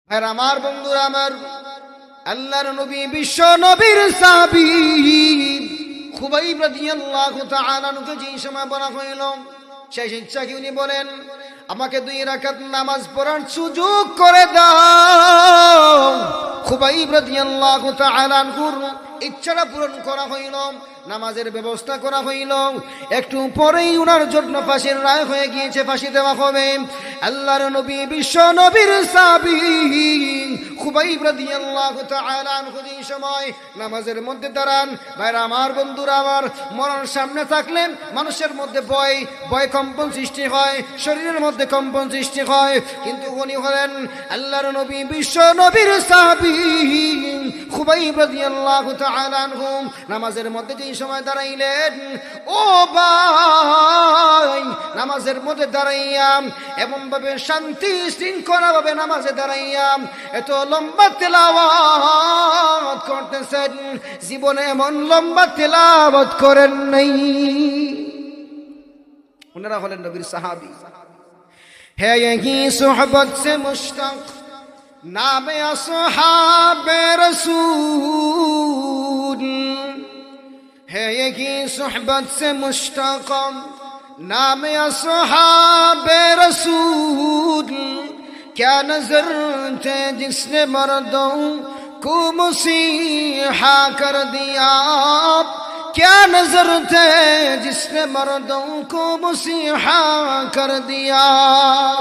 আর আমার বন্ধুরা, আমার আল্লাহর নবী, বিশ্ব নবীর সাহাবী খুবাইব রাদিয়াল্লাহু তাআলা আনহুকে যেই সময় বলা হইল, সেই ইচ্ছা কি উনি বলেন, আমাকে 2 রাকাত নামাজ পড়ার সুযোগ করে দাও। খুবাইব রাদিয়াল্লাহু তাআলা আনহুর ইচ্ছাটা পূরণ করা হইল, নামাজের ব্যবস্থা করা হইল। একটু পরেই উনার জন্য ফাঁসির রায় হয়ে গিয়েছে, ফাঁসি দেওয়া হবে। আল্লাহর নবী, বিশ্ব নবীর সাহাবী খুবাইব রাদিয়াল্লাহু তাআলা আনহু যেই সময় নামাজের মধ্যে দাঁড়ান, ভাইরা আমার, বন্ধুরা আমার, মরার সামনে থাকলে মানুষের মধ্যে ভয় কম্পন সৃষ্টি হয়, শরীরের মধ্যে কম্পন সৃষ্টি হয়। কিন্তু উনি হলেন আল্লাহর নবী, বিশ্ব নবীর সাহাবী খুবাইব রাদিয়াল্লাহু তাআলা আনহু নামাজের মধ্যে যেই সময় দাঁড়াইলেন, ও ভাই, নামাজের মধ্যে দাঁড়াইয়া এমন ভাবে শান্তি শৃঙ্খলা ভাবে নামাজে দাঁড়াইয়া এত লম্বা তেলাওয়াত করতেছেন, জীবনে এমন লম্বা তেলাওয়াত করেন নাই। ওনারা হলেন নবীর সাহাবী। है यही सोहबत से मुश्ताक नामे असहाबे रसूल, है यही सोहबत से मुश्ताक नामे असहाबे रसूल। क्या नजर थे जिसने मर्दों को मसीहा कर दिया, क्या नजर थे जिसने मर्दों को मुसीहा कर दिया।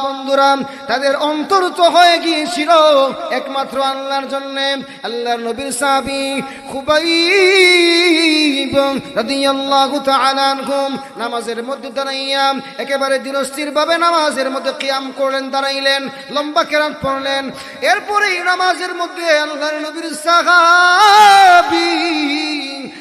বন্ধুরা, তাদের অন্তর তো হয়ে গিয়েছিল একমাত্র আল্লাহর জন্য। আল্লাহর নবীর সাহাবী খুবাইব রাদিয়াল্লাহু তাআলা আনহু নামাজের মধ্যে দাঁড়াইয়া একেবারে ধীরস্থির ভাবে নামাজের মধ্যে কিয়াম করলেন, দাঁড়াইলেন, লম্বা কিরাত পড়লেন। এরপরেই নামাজের মধ্যে আল্লাহর নবীর সাহাবী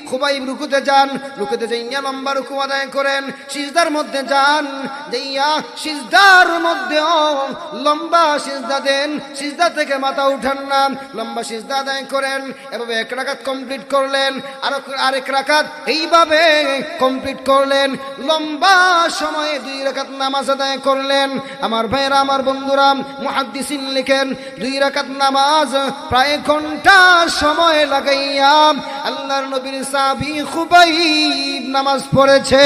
খুবাইব রুকুতে যান, রুকুতে যাইয়া লম্বা রুকু আদায় করেন, সিজদার মধ্যে যান, যাইয়া সিজদার মধ্যেও লম্বা সিজদা দেন, সিজদা থেকে মাথা উঠান না, লম্বা সিজদা আদায় করেন। এভাবে 1 রাকাত কমপ্লিট করলেন, আরেক রাকাত এইভাবে কমপ্লিট করলেন, লম্বা সময়ে 2 রাকাত নামাজ আদায় করলেন। আমার ভাইরা, আমার বন্ধুরা, মুহাদ্দিসিন লিখেন 2 রাকাত নামাজ প্রায় ঘন্টা সময় লাগাইয়া আল্লাহর নবীর সাহাবী খুবাইব নামাজ পড়েছে।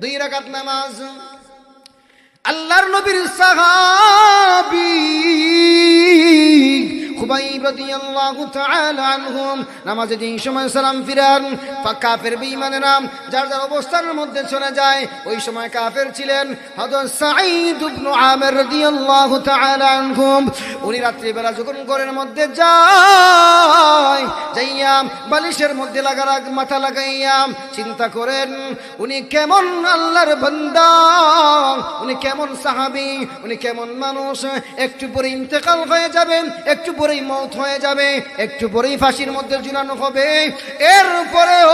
2 রাকাত নামাজ আল্লাহর নবীর সাহাবী খুবাইব রাদিয়াল্লাহু তাআলা আনহু নামাজে যেই সময় সালাম ফিরান, কাফের বেঈমানেরা যার যার অবস্থানের মধ্যে চলে যায়। ওই সময় কাফের ছিলেন হযরত সাঈদ ইবনে আমির রাদিয়াল্লাহু তাআলা আনহু। উনি রাত্রিবেলা যখন ঘরের মধ্যে যায়, যাইয়া বালিশের মধ্যে মাথা লাগাইয়া চিন্তা করেন উনি কেমন আল্লাহর বান্দা, উনি কেমন সাহাবী, উনি কেমন মানুষ। একটু পরে ইন্তেকাল হয়ে যাবেন, একটু পরেই মওত হয়ে যাবে, একটু পরেই ফাঁসির মধ্যে ঝুলানো হবে। এরপরেও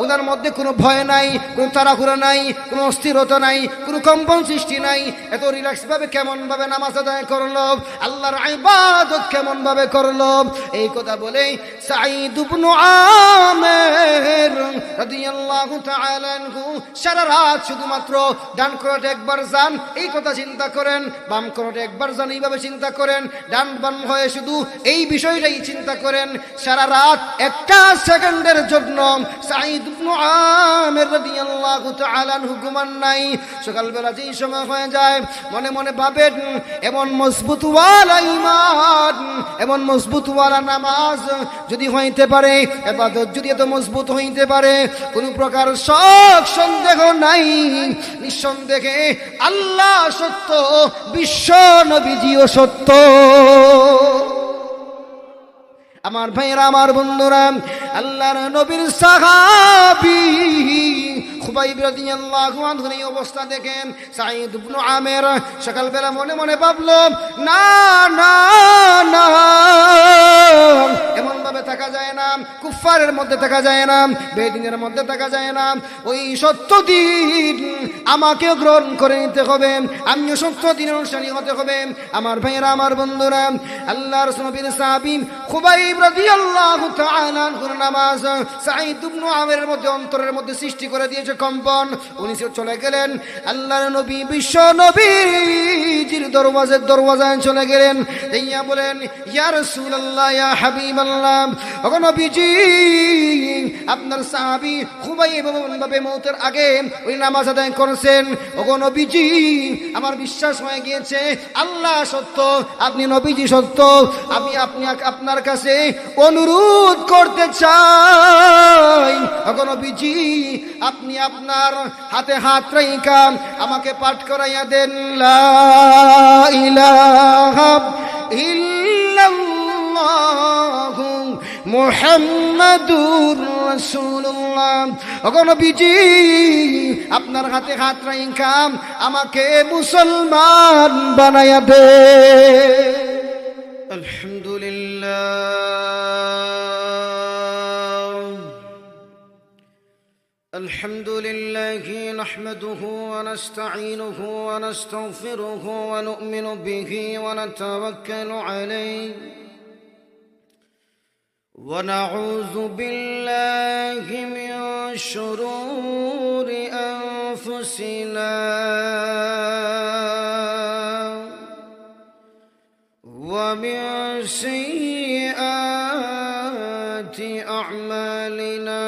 ওনার মধ্যে কোনো ভয় নাই, কোনো তাড়াহুড়ো নাই, কোনো অস্থিরতা নাই, কোনো কম্পন সৃষ্টি নাই। এত রিল্যাক্স ভাবে কেমন ভাবে নামাজ আদায় করলো, আল্লাহর ইবাদত কেমন ভাবে করলো। এই কথা বলেই সাঈদ ইবনে আমির রাদিয়াল্লাহু তাআলা আনহু সারা রাত শুধুমাত্র ডান করোটে একবার যান এই কথা চিন্তা করেন, বাম করোটে একবার যান এইভাবে চিন্তা করেন, ডান বাম হয়ে শুধু এই বিষয়টাই চিন্তা করেন। সারা রাত 1 সেকেন্ডের জন্য সাঈদ ইবনে আমির রাদিয়াল্লাহু তাআলা আনহু ঘুমান নাই। সকালবেলা যেই সময় হয়ে যায় মনে মনে ভাবেন এমন মজবুত ওয়ালা ঈমান, এমন মজবুত ওয়ালা নামাজ যদি হইতে পারে, ইবাদত যদি এত মজবুত হইতে পারে, কোনো প্রকার শক সন্দেহ নাই, নিঃসন্দেহে আল্লাহ সত্য, বিশ্ব নবীজিও সত্য। আমার ভাইরা, আমার বন্ধুরা, আল্লাহর নবীর সাহাবী খুবাইব রাদিয়াল্লাহু আনহু এই অবস্থা দেখেন সাঈদ ইবনে আমির সকালবেলা মনে মনে ভাবলো, না না না, এমন ভাবে থাকা যায় না, কুফফারের মধ্যে থাকা যায় না, বেদিনের মধ্যে থাকা যায় না। ওই সত্য দিন আমাকেও গ্রহণ করে নিতে হবে, আমিও সত্য দিনের অনুসারী হতে হবে। আমার ভাইয়েরা, আমার বন্ধুরা, আল্লাহর নবীর সাহাবী খুবাইব রাদিয়াল্লাহু তাআলা আনহুর নামাজ সাঈদ ইবনে আমেরের মধ্যে অন্তরের মধ্যে সৃষ্টি করে দিয়েছে কম্পন। উনি চলে গেলেন আল্লাহর নবী বিশ্ব নবীজির দরওয়াজায় চলে গেলেন। ইয়া বলেন, ইয়া রাসূলুল্লাহ, ইয়া হাবিবাল্লাহ, ওগো নবীজি, আপনার সাহাবী খুবাইব ভাবে মওতের আগে ওই নামাজ আদায় করেছেন। ওগো নবীজি, আমার বিশ্বাস হয়ে গিয়েছে আল্লাহ সত্য, আপনি নবীজি সত্য। আমি আপনার কাছে অনুরোধ করতে চাই, ওগো নবীজি, আপনি আপনার হাতে হাত রাইখা আমাকে পাঠ করাইয়া দেন, লা ইলাহা ইল্লাল্লাহু মুহাম্মাদুর রাসূলুল্লাহ। ওগো নবীজি, আপনার হাতে হাত রাইখা আমাকে মুসলমান বানাইয়া দে। الحمد لله نحمده ونستعينه ونستغفره ونؤمن به ونتوكل عليه ونعوذ بالله من شرور أنفسنا ومن سيئات أعمالنا،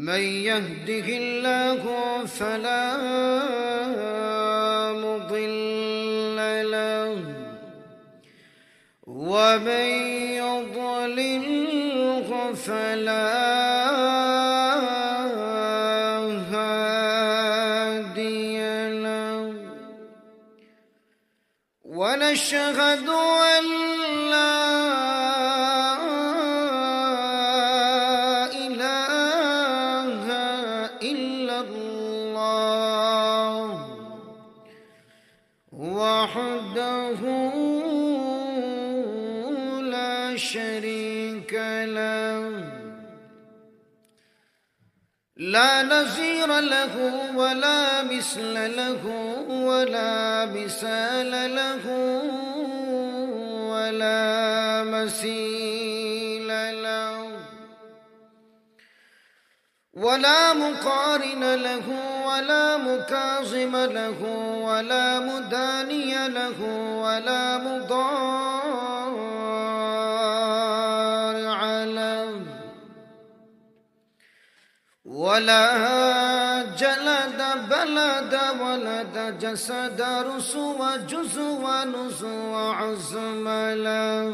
من يهده الله فلا مضل له ومن يضلله فلا هادي له، ونشهد أن لا وحده لا شريك له، لا نظير له ولا مثل له ولا مثال له ولا مثيل له ولا مقارن له ولا مكاظم له ولا مداني له ولا مضارع له ولا جلد بلد ولد جسد رسو جزو نسو عزم له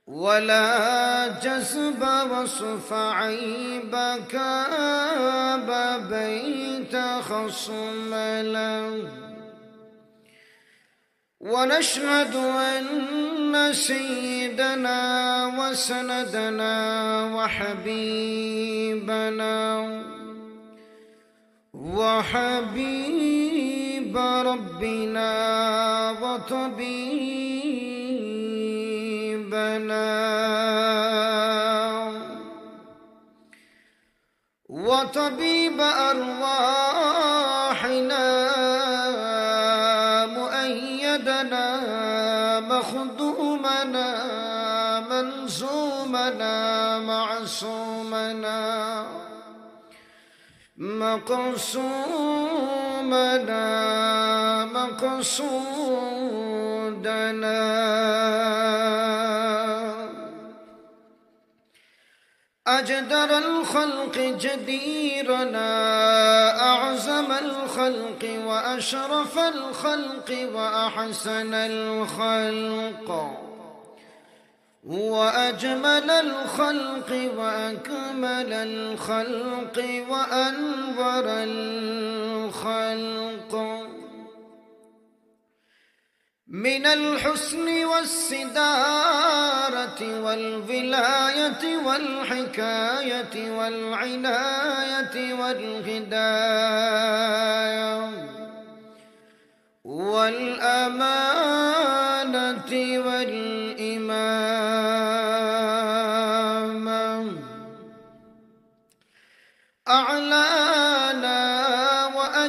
ولا جسب وصف عيب كاب بيت خصم له، ونشهد أن سيدنا وسندنا وحبيبنا وحبيب ربنا وطبيب أرواحنا مؤيدنا مخدومنا منزومنا معصومنا مقصومنا مقصودنا، أجدر الخلق جديرنا أعظم الخلق وأشرف الخلق وأحسن الخلق وأجمل الخلق وأكمل الخلق وأنور الخلق، من الحسن والسدارة والولاية والحكاية والعناية والهداية والأمان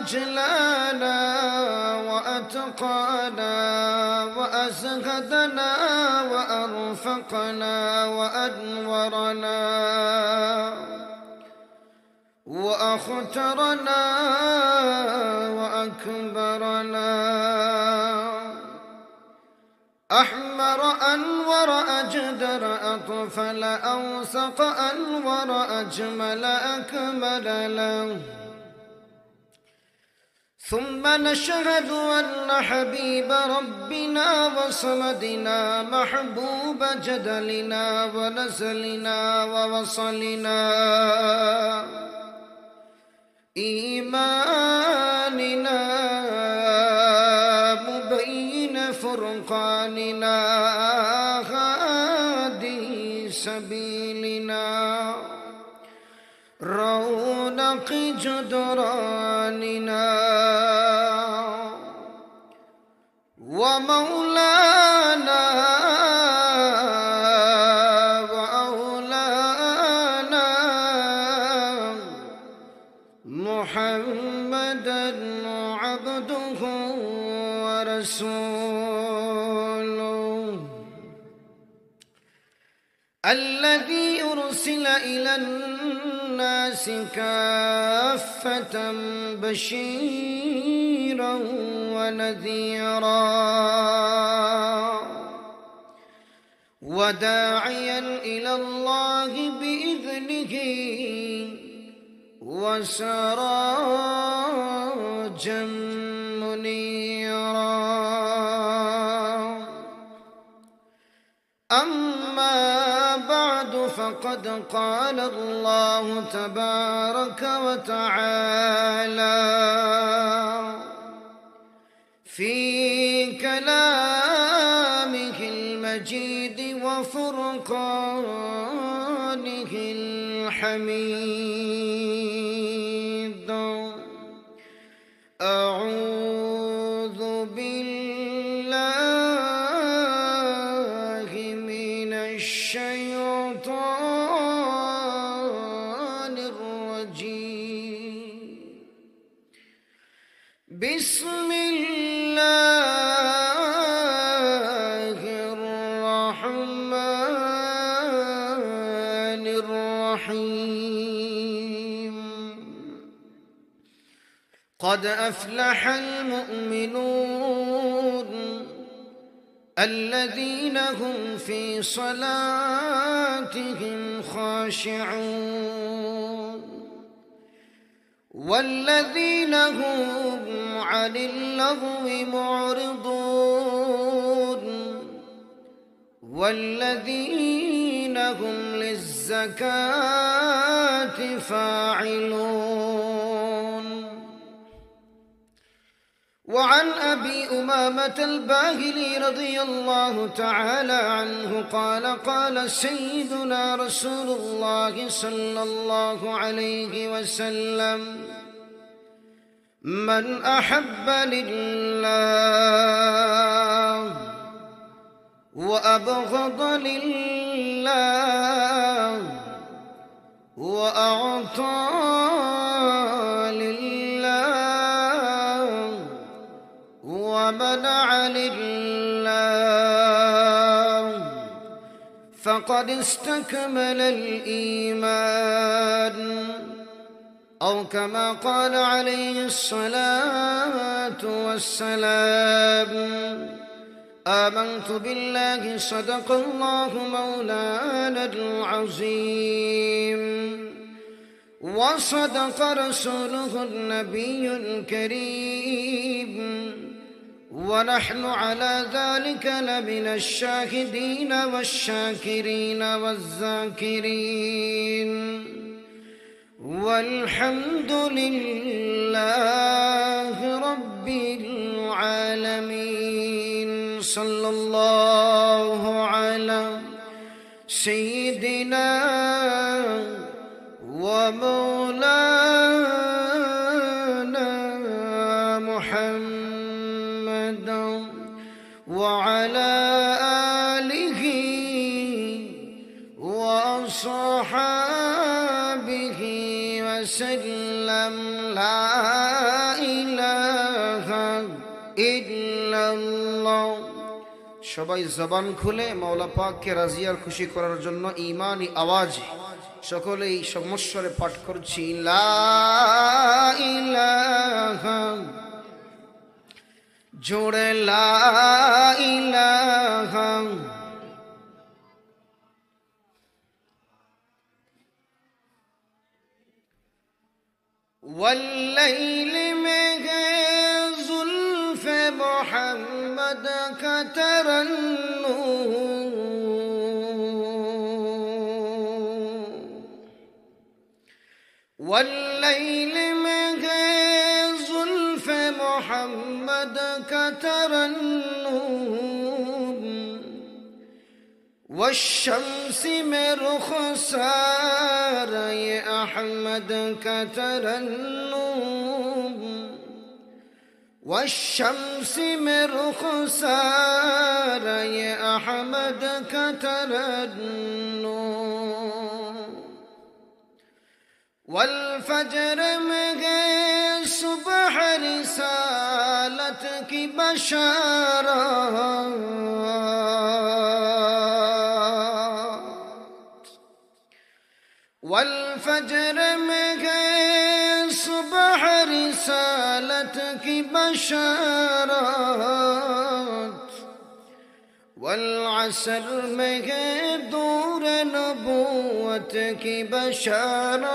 وأجلانا وأتقانا وأزهدنا وأرفقنا وأنورنا وأخترنا وأكبرنا أحمر أنور أجدر أطفل أوسق أنور أجمل أكمل له ثم نشهد أن حبيب ربنا وصمدنا محبوب جدلنا ونزلنا ووصلنا إيماننا مبين فرقاننا هادي سبيلنا رونق جدراننا ومولانا وأولانا محمدا عبده ورسوله الذي أرسل إلى الناس كافة بشيرا ونذيرا وداعيا إلى الله بإذنه وسراجا منيرا أما بعد فقد قال الله تبارك وتعالى في كلامه المجيد وفرقانه الحميد أعوذ بالله من الشيطان الرجيم بسم الله الرحمن الرحيم قد أفلح المؤمنون الذين هم في صلاتهم خاشعون والذين هم عن اللغو معرضون والذين هم للزكاة فاعلون وعن أبي أمامة الباهلي رضي الله تعالى عنه قال قال سيدنا رسول الله صلى الله عليه وسلم من أحب لله وأبغض لله وأعطى لله ومنع لله فقد استكمل الإيمان أو كما قال عليه الصلاة والسلام آمنت بالله صدق الله مولانا العظيم وصدق رسوله النبي الكريم ونحن على ذلك لمن الشاهدين والشاكرين والذاكرين والحمد لله رب العالمين صلى الله على سيدنا ومولانا محمد وعلى آله وصحابه وسلم لا ইল্লাল্লাহ। সবাই জবান খুলে মাওলা পাককে রাজি আর খুশি করার জন্য ঈমানি আওয়াজে সকলেই সমস্বরে পাঠ করছি, লা ইলাহা, জোরে লা ইলাহা। والليل में जुल्फ मोहम्मद का तरन्नुम, والليل में जुल्फ मोहम्मद का तरन्नुम, والشمس में रुखसार ये अहमद का तरन्नुम, والشمس में रुखसार ये अहमद का तरन्नुम, والفجر में सुबह रिसालत की बशारत, والفجر में सुबह रिसालत की बशारत, والعصر में दूर नबूवत की बशारत,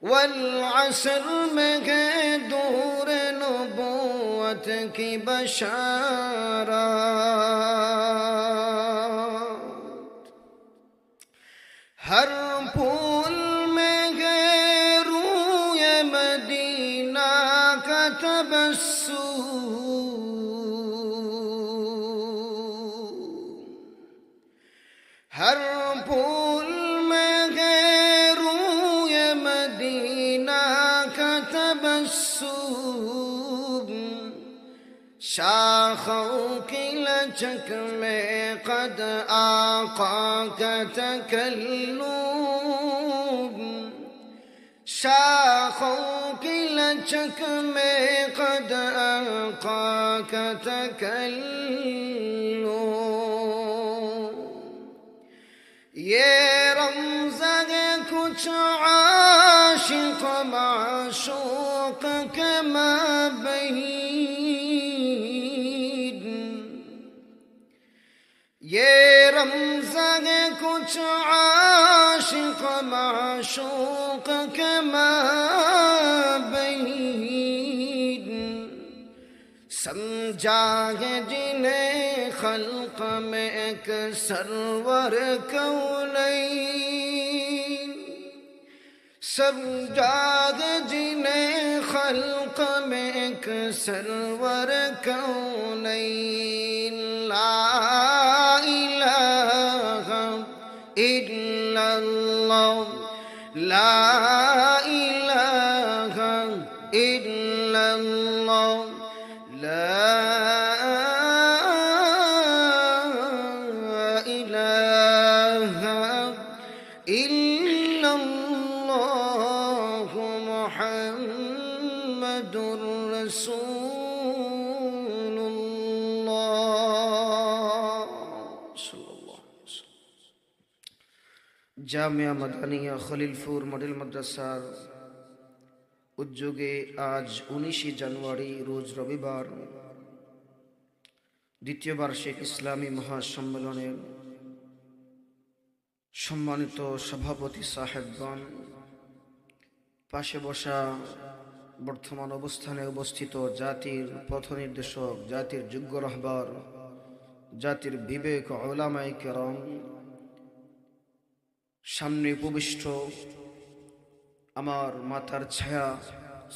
والعصر में दूर नबूवत की बशारत, हर फूल में रूए मदीना का तबस्सुम, हर फूल में रूए मदीना का तबस्सुम, शाखों की लचक में कद आका का तकल्लुम, शाखों की लचक में कद आका का तकल्लुम, ये रमज़ कुछ आशिक़ माशूक़ के माबैन, ये रमज़ कुछ आशिक़ माशूक़ के माबैन, समझा है जिन्हें खल्क़ में एक सरवर कौनैन, समझा है जिन्हें खल्क़ में एक सरवर कौनैन, ला इलाहा इल्लल्लाह, ला इलाहा इल्लल्लाह, ला इलाहा इल्लल्लाह मुहम्मदुर रसूलुल्लाह सल्लल्लाहु अलैहि वसल्लम। জামিয়া মাদানিয়া খলিলপুর মডেল মাদ্রাসার উদ্যোগে আজ 19 জানুয়ারি রোজ রবিবার দ্বিতীয় বার্ষিক ইসলামী মহাসম্মেলনের সম্মানিত সভাপতি সাহেবগণ, পাশে বসা বর্তমান অবস্থানে উপস্থিত জাতির পথনির্দেশক, জাতির যোগ্য রাহবার, জাতির বিবেক উলামায়ে কেরাম, সামনে উপবিষ্ট আমার মাথার ছায়া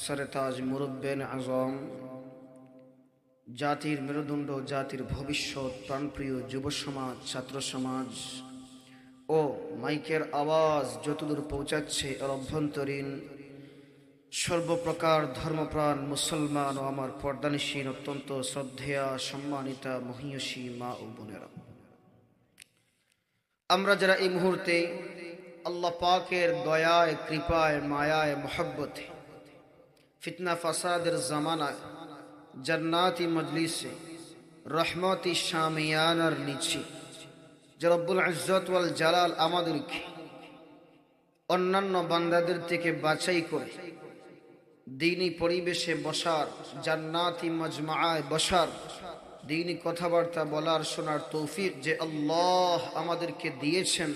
সরতাজ মুরব্বেন আজম, জাতির মেরুদণ্ড, জাতির ভবিষ্যৎ, প্রাণপ্রিয় যুব সমাজ, ছাত্র সমাজ ও মাইকের আওয়াজ যতদূর পৌঁছাচ্ছে এর অভ্যন্তরীণ সর্বপ্রকার ধর্মপ্রাণ মুসলমান ও আমার পর্দানিসীন অত্যন্ত শ্রদ্ধেয়া সম্মানিতা মহিয়সী মা ও বোনেরা, আমরা যারা এই মুহূর্তে আল্লাহ পাকের দয়ায়, কৃপায়, মায়ায়, মহব্বতে ফিতনা ফাসাদের জামানায় জান্নাতি মজলিসে রহমতি শামিয়ানার নিচে যে রব্বুল ইজ্জত ওয়াল জালাল আমাদেরকে অন্যান্য বান্দাদের থেকে বাছাই করে দ্বীনি পরিবেশে বসার, জান্নাতি মজমাআয় বসার, দ্বীনি কথাবার্তা বলার শোনার তৌফিক যে আল্লাহ আমাদেরকে দিয়েছেন,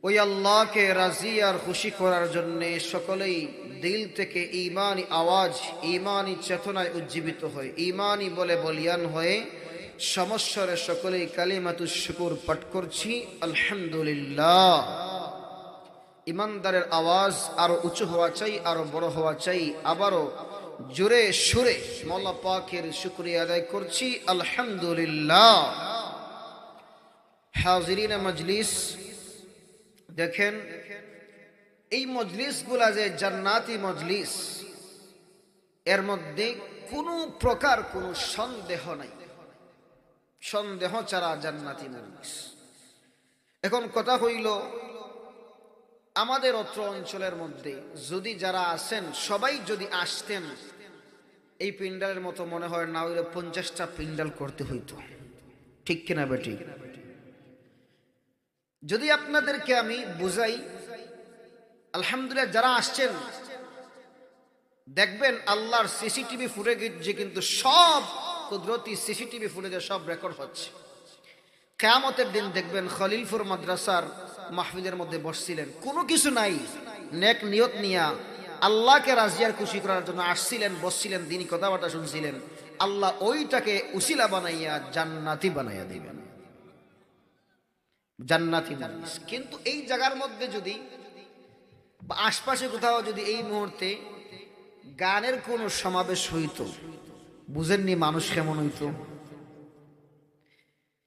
ওই আল্লাহকে রাজি আর খুশি করার জন্য সকলেই দিল থেকে ঈমানি আওয়াজ, ঈমানি চেতনায় উজ্জীবিত হয়, ঈমানি বলে বলিয়ান হয়ে সমস্বরে সকলেই কালিমাতুশ শুকুর পাঠ করছি আলহামদুলিল্লাহ। ইমানদারের আওয়াজ আরো উঁচু হওয়া চাই, আরো বড় হওয়া চাই। আবারও জোরে সুরে মওলা পাকের শুকরিয়া আদায় করছি আলহামদুলিল্লাহ। হাজিরিন মজলিস, দেখেন এই মজলিসগুলা যে জান্নাতি মজলিস, এর মধ্যে কোনো প্রকার কোনো সন্দেহ নাই, সন্দেহ ছাড়া জান্নাতি মজলিস। এখন কথা হইল, আমাদের অত্র অঞ্চলের মধ্যে যদি যারা আছেন সবাই যদি আসতেন, এই পিন্ডালের মতো মনে হয় না হইলে 50টা পিন্ডাল করতে হইতো, ঠিক কিনা বেটি? যদি আপনাদেরকে আমি বুঝাই, আলহামদুলিল্লাহ যারা আসছেন দেখবেন আল্লাহর সিসিটিভি ফুটেজে কিন্তু সব কুদরতি সিসিটিভি ফুটেজে সব রেকর্ড হচ্ছে। কিয়ামতের দিন দেখবেন খলিলপুর মাদ্রাসার মাহফিলের মধ্যে বসছিলেন, কোনো কিছু নাই, নেক নিয়ত নিয়া আল্লাহকে রাজি আর খুশি করার জন্য আসছিলেন, বসছিলেন, দিনই কথাবার্তা শুনছিলেন, আল্লাহ ওইটাকে উসিলা বানাইয়া জান্নাতি বানাইয়া দিবেন, জান্নাতি মজলিস। কিন্তু এই জায়গার মধ্যে যদি বা আশপাশে কোথাও যদি এই মুহূর্তে গানের কোনো সমাবেশ হইতো, বুঝেননি মানুষ কেমন হইতো?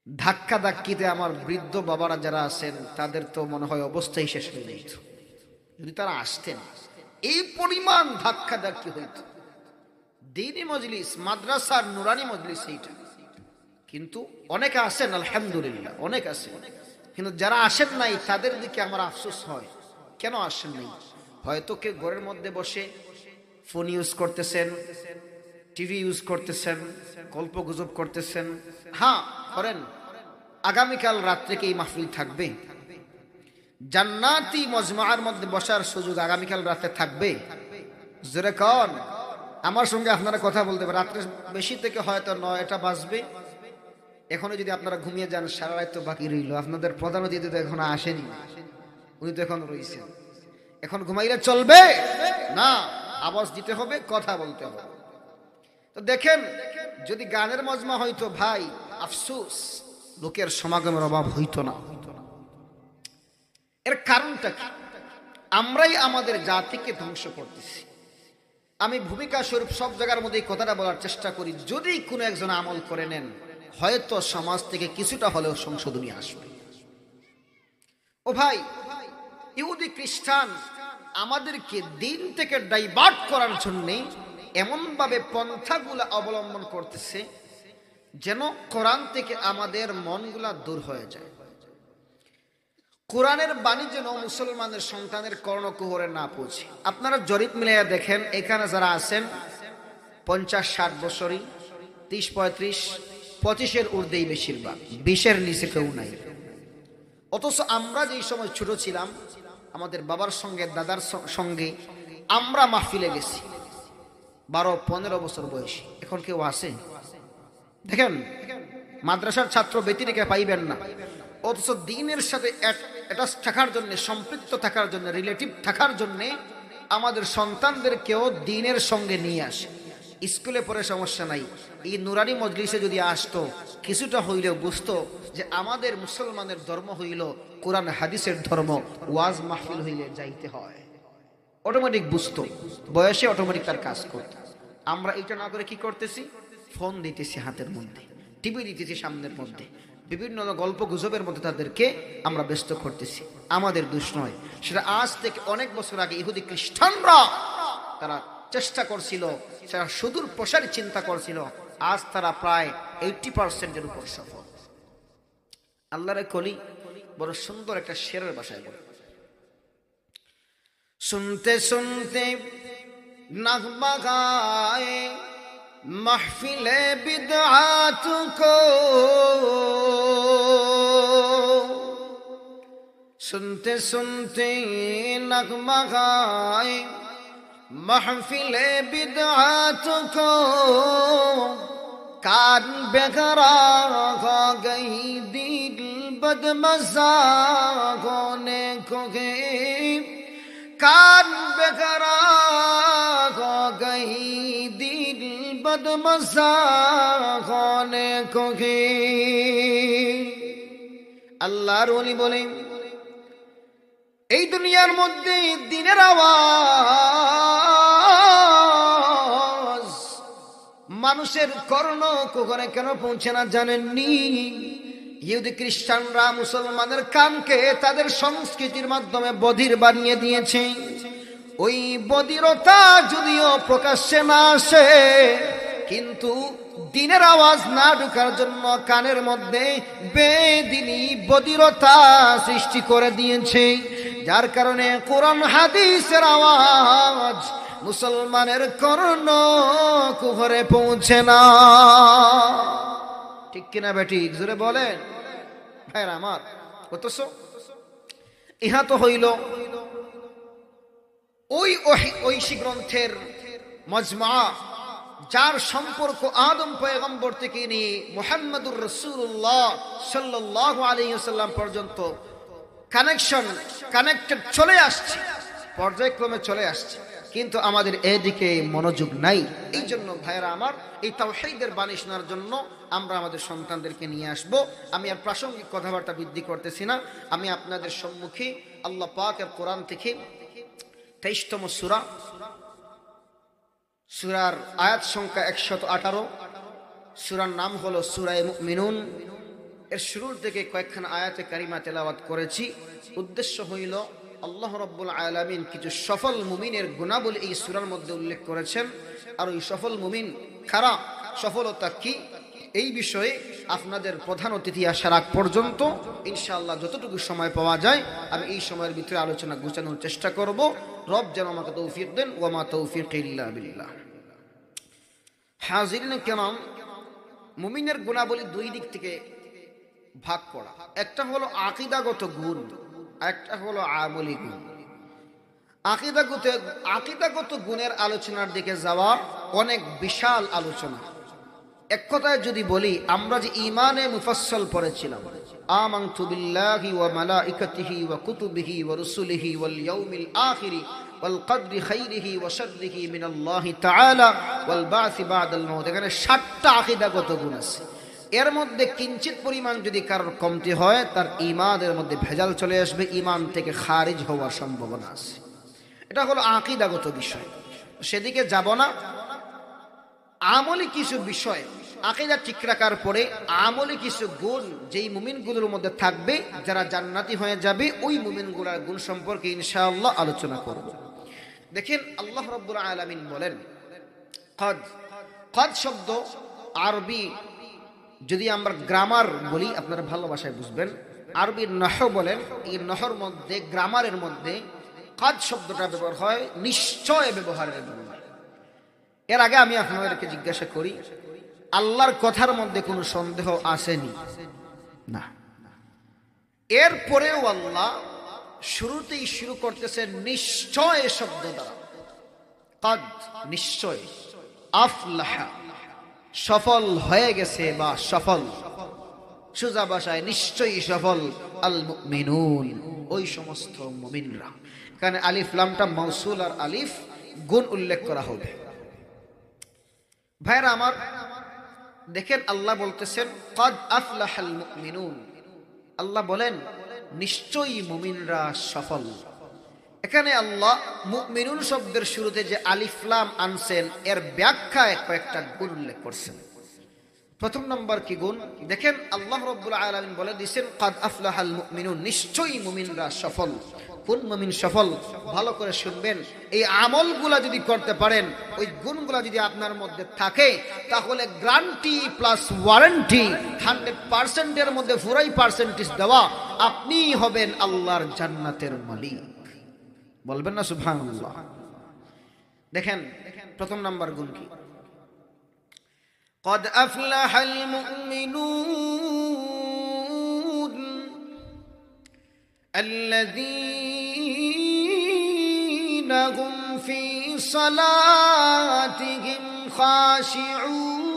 ধাক্কা ধাক্কিতে আমার বৃদ্ধ বাবারা যারা আছেন তাদের তো মনে হয় অবস্থাই শেষ হয়ে যেত যদি তারা আসতেন। এই পরিমাণ ধাক্কা ধাক্কি হইত। দ্বীনি মজলিস, মাদ্রাসার নুরানি মজলিস এইটা। কিন্তু অনেকে আসেন আলহামদুলিল্লাহ, অনেক আছেন, কিন্তু যারা আসেন নাই তাদের দিকে আমার আফসোস হয়, কেন আসেন নাই? হয়তো কেউ ঘরের মধ্যে বসে ফোন ইউজ করতেছেন, টিভি ইউজ করতেছেন, গল্প গুজব করতেছেন। হ্যাঁ করেন, আগামীকাল রাত্রে কি এই মাহফিল থাকবে? জান্নাতি মজমার মধ্যে বসার সুযোগ আগামীকাল রাতে থাকবে? জোরে কন, আমার সঙ্গে আপনারা কথা বলতে পারেন। রাত্রে বেশি থেকে হয়তো 9টা বাজবে, এখনো যদি আপনারা ঘুমিয়ে যান সারা রাত তো বাকি রইল। আপনাদের প্রধান অতিথি তো এখনো আসেনি, উনি তো এখন রয়েছেন। এখন ঘুমাইলে চলবে না, আওয়াজ দিতে হবে, কথা বলতে হবে। তো দেখেন, যদি গানের মজমা হইতো ভাই, আফসোস লোকের সমাগমের অভাব হইতো না। এর কারণটা কি? আমরাই আমাদের জাতিকে ধ্বংস করতেছি। আমি ভূমিকা স্বরূপ সব জায়গার মধ্যে এই কথাটা বলার চেষ্টা করি, যদি কোনো একজন আমল করে নেন হয়তো সমাজ থেকে কিছুটা হলেও সংশোধনী আসবে। ও ভাই, ইহুদি খ্রিস্টান আমাদেরকে দিন থেকে ডাইভার্ট করার জন্য এমনভাবে পন্থাগুলা অবলম্বন করতেছে যেন কোরআন থেকে আমাদের মনগুলা দূর হয়ে যায়। কোরআনের বাণী যেন মুসলমানের সন্তানের কর্ণকুহরে না পৌঁছে। আপনারা জরিপ মিলাইয়া দেখেন, এখানে যারা আছেন 50-60 বছরই, 30-35, 25-এর ঊর্ধ্বেই বেশিরভাগ, 20-এর নিচে কেউ নাই। অথচ আমরা যেই সময় ছোট ছিলাম, আমাদের বাবার সঙ্গে দাদার সঙ্গে আমরা মাহফিলে গেছি 12-15 বছর বয়সী। এখন কেউ আসে? দেখেন, মাদ্রাসার ছাত্র ব্যতিরেকে পাইবেন না। অথচ দিনের সাথে অ্যাটাচ থাকার জন্য, সম্পৃক্ত থাকার জন্য, রিলেটিভ থাকার জন্য আমাদের সন্তানদেরকেও দিনের সঙ্গে নিয়ে আসে। স্কুলে পড়ে সমস্যা নাই, এই নুরানি মজলিসে যদি আসতো কিছুটা হইলেও বুঝতো যে আমাদের মুসলমানের ধর্ম হইল কোরআন হাদিসের ধর্ম, ওয়াজ মাহফিল হইলে যাইতে হয়, অটোমেটিক বুঝতো, বয়সে অটোমেটিক তার কাজ করতো। আমরা এটা না করে কি করতেছি? ফোন দিতেছি হাতের মধ্যে, টিভি দিতেছি সামনের মধ্যে, বিভিন্ন গল্প গুজবের মধ্যে তাদেরকে আমরা ব্যস্ত করতেছি। আমাদের দোষ নয়, সেটা আজ থেকে অনেক বছর আগে ইহুদি খ্রিস্টানরা তারা চেষ্টা করছিল, তারা সুদূর প্রসারী চিন্তা করছিল। আজ তারা প্রায় 80%-এর উপর সফল। আল্লাহর কলি বড় সুন্দর একটা শেরের ভাষায় বলে, শুনতে শুনতে नग़मा गाए महफिले बिदअत को, सुनते सुनते नग़मा गाए महफिले बिदअत को, कान बेकरार हो गई दिल बदमज़ा होने को गई, कान बेकरार हो गई दिल बदमज़ा होने को गई। আল্লাহর ওলি বলেন এই দুনিয়ার মধ্যে দিনের আওয়াজ মানুষের কর্ণ কুহরে কেন পৌঁছে না জানেননি? ইহুদি খ্রিস্টানরা মুসলমানের কানকে তাদের সংস্কৃতির মাধ্যমে বধির বানিয়ে দিয়েছে। ওই বধিরতা যদিও প্রকাশ্যে না আসে, কিন্তু দিনের আওয়াজ না ঢোকার জন্য কানের মধ্যে বেদিনী বধিরতা সৃষ্টি করে দিয়েছে, যার কারণে কোরআন হাদিসের আওয়াজ মুসলমানের কর্ণ কুহরে পৌঁছে না। ঠিক কিনা বেটি? জোরে বলেন ভাইরা আমার। অথচ ইহা তো হইল ওই ঐশী গ্রন্থের মজমা, যার সম্পর্ক আদম পয়গম্বর থেকে নিয়ে মুহাম্মদুর রাসূলুল্লাহ সাল্লাল্লাহু আলাইহি ওয়াসাল্লাম পর্যন্ত কানেক্টেড চলে আসছে, পর্যায়ক্রমে চলে আসছে, কিন্তু আমাদের এদিকে মনোযোগ নাই। এই জন্য ভাইরা আমার, এই তাওহীদের বাণী শোনার জন্য আমরা আমাদের সন্তানদেরকে নিয়ে আসব। আমি আর প্রাসঙ্গিক কথাবার্তা বৃদ্ধি করতেছি না। আমি আপনাদের সম্মুখে আল্লাহ পাকের কোরআন থেকে 23তম সূরা, সূরার আয়াত সংখ্যা 118, সূরার নাম হলো সূরা মুমিনুন। এর শুরুর থেকে কয়েকখানা আয়াতে কারিমা তেলাওয়াত করেছি। উদ্দেশ্য হইল আল্লাহ রাব্বুল আলামিন কিছু সফল মুমিনের গুণাবলী এই সূরার মধ্যে উল্লেখ করেছেন, আর ওই সফল মুমিন কারা, সফলতা কি, এই বিষয়ে আপনাদের প্রধান অতিথি আসার আগ পর্যন্ত ইনশাআল্লাহ যতটুকু সময় পাওয়া যায় আমি এই সময়ের ভিতরে আলোচনা গোছানোর চেষ্টা করব। রব যেন আমাকে তৌফিক দেন। ওয়া মা তৌফিক ইল্লা বিল্লাহ। হাজিরিন কিরাম, মুমিনের গুণাবলী দুই দিক থেকে ভাগ করা। একটা হলো আকীদাগত গুণ, একটা হলো আমলি গুণ। আকীদাগত গুণের আলোচনার দিকে যাওয়া অনেক বিশাল আলোচনা। এক কথায় যদি বলি, আমরা যে ঈমানে মুফাসসাল পড়েছিলাম, আমানতু বিল্লাহি ওয়া মালাইকাতিহি ওয়া কুতুবিহি ওয়া রুসুলিহি ওয়াল ইয়াউমিল আখিরি ওয়াল কদরি খাইরিহি ওয়া শাররিহি মিনাল্লাহি তাআলা ওয়াল বা'সি বা'দাল মাউত। এখানে 7টা আকীদাগত গুণ আছে। এর মধ্যে কিঞ্চিত পরিমাণ যদি কারোর কমতি হয়, তার ঈমানের মধ্যে ভেজাল চলে আসবে, ঈমান থেকে খারিজ হওয়ার সম্ভাবনা আছে। এটা হলো আকীদাগত বিষয়, সেদিকে যাব না। আমলি কিছু বিষয়, আকীদা ঠিক রাখার পরে আমলি কিছু গুণ যেই মুমিনগুলোর মধ্যে থাকবে, যারা জান্নাতি হয়ে যাবে, ওই মুমিনগুলোর গুণ সম্পর্কে ইনশাআল্লাহ আলোচনা করব। দেখেন আল্লাহ রাব্বুল আলামিন বলেন, কদ শব্দ আরবি যদি আমরা গ্রামার বলি আপনারা ভালো ভাষায় বুঝবেন, আরবির নাহও বলেন, এই নহর মধ্যে গ্রামারের মধ্যে কদ শব্দটা ব্যবহার হয় নিশ্চয় ব্যবহারের জন্য। এর আগে আমি আপনাদেরকে জিজ্ঞাসা করি, আল্লাহর কথার মধ্যে কোনো সন্দেহ আসেনি না? এরপরেও আল্লাহ শুরুতেই শুরু করতেছেন নিশ্চয় শব্দ দ্বারা। কদ নিশ্চয়, আফলাহা সফল হয়ে গেছে বা সফল, সোজা ভাষায় নিশ্চয়ই সফল, আল মুমিনুন ওই সমস্ত মুমিনরা। এখানে আলিফ লামটা মাউসুল আর আলিফ গুণ উল্লেখ করা হবে। ভাইরা আমার, দেখেন আল্লাহ বলতেছেন কদ আফলাহাল মুমিনুন। আল্লাহ বলেন নিশ্চয়ই মুমিনরা সফল। এখানে আল্লাহ মুমিনুন শব্দের শুরুতে যে আলিফ লাম আনছেন, এর ব্যাখ্যায় কয়েকটা গুণ উল্লেখ করছেন। প্রথম নম্বর কি গুণ? দেখেন আল্লাহ রাব্বুল আলামিন বলে দিয়েছেন কদ আফলাহাল মুমিনুন, নিশ্চয়ই মুমিনরা সফল। কোন মুমিন সফল? ভালো করে শুনবেন। এই আমলগুলা যদি করতে পারেন, ওই গুণগুলা যদি আপনার মধ্যে থাকে, তাহলে গ্যারান্টি প্লাস ওয়ারেন্টি 100% এর মধ্যে পুরাই পার্সেন্টেজ দেওয়া, আপনি হবেন আল্লাহর জান্নাতের মালিক। বলবেন না সুবহানাল্লাহ? দেখেন প্রথম নাম্বার গুণ কি, قد أفلح المؤمنون الذين هم في صلاتهم خاشعون।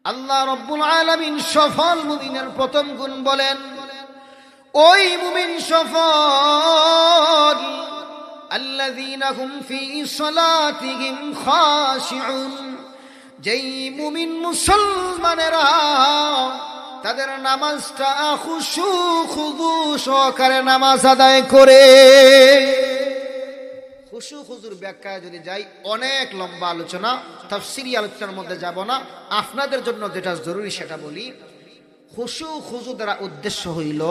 আল্লাহ রব্বুল আলামিন সফল মুমিনের প্রথম গুণ বলেন, ওই মুমিন সফল আল্লাযীনা হুম ফি সালাতিহিম খাশিউন, যেই মুমিন মুসলমানেরা তাদের নামাজটা খুশু খুদু সহকারে নামাজ আদায় করে। খুশু খুজুর ব্যাখ্যায় যদি যাই অনেক লম্বা আলোচনা, তাফসীরি আলোচনার মধ্যে যাব না, আপনাদের জন্য যেটা জরুরি সেটা বলি। খুশু খুজু দ্বারা উদ্দেশ্য হইল,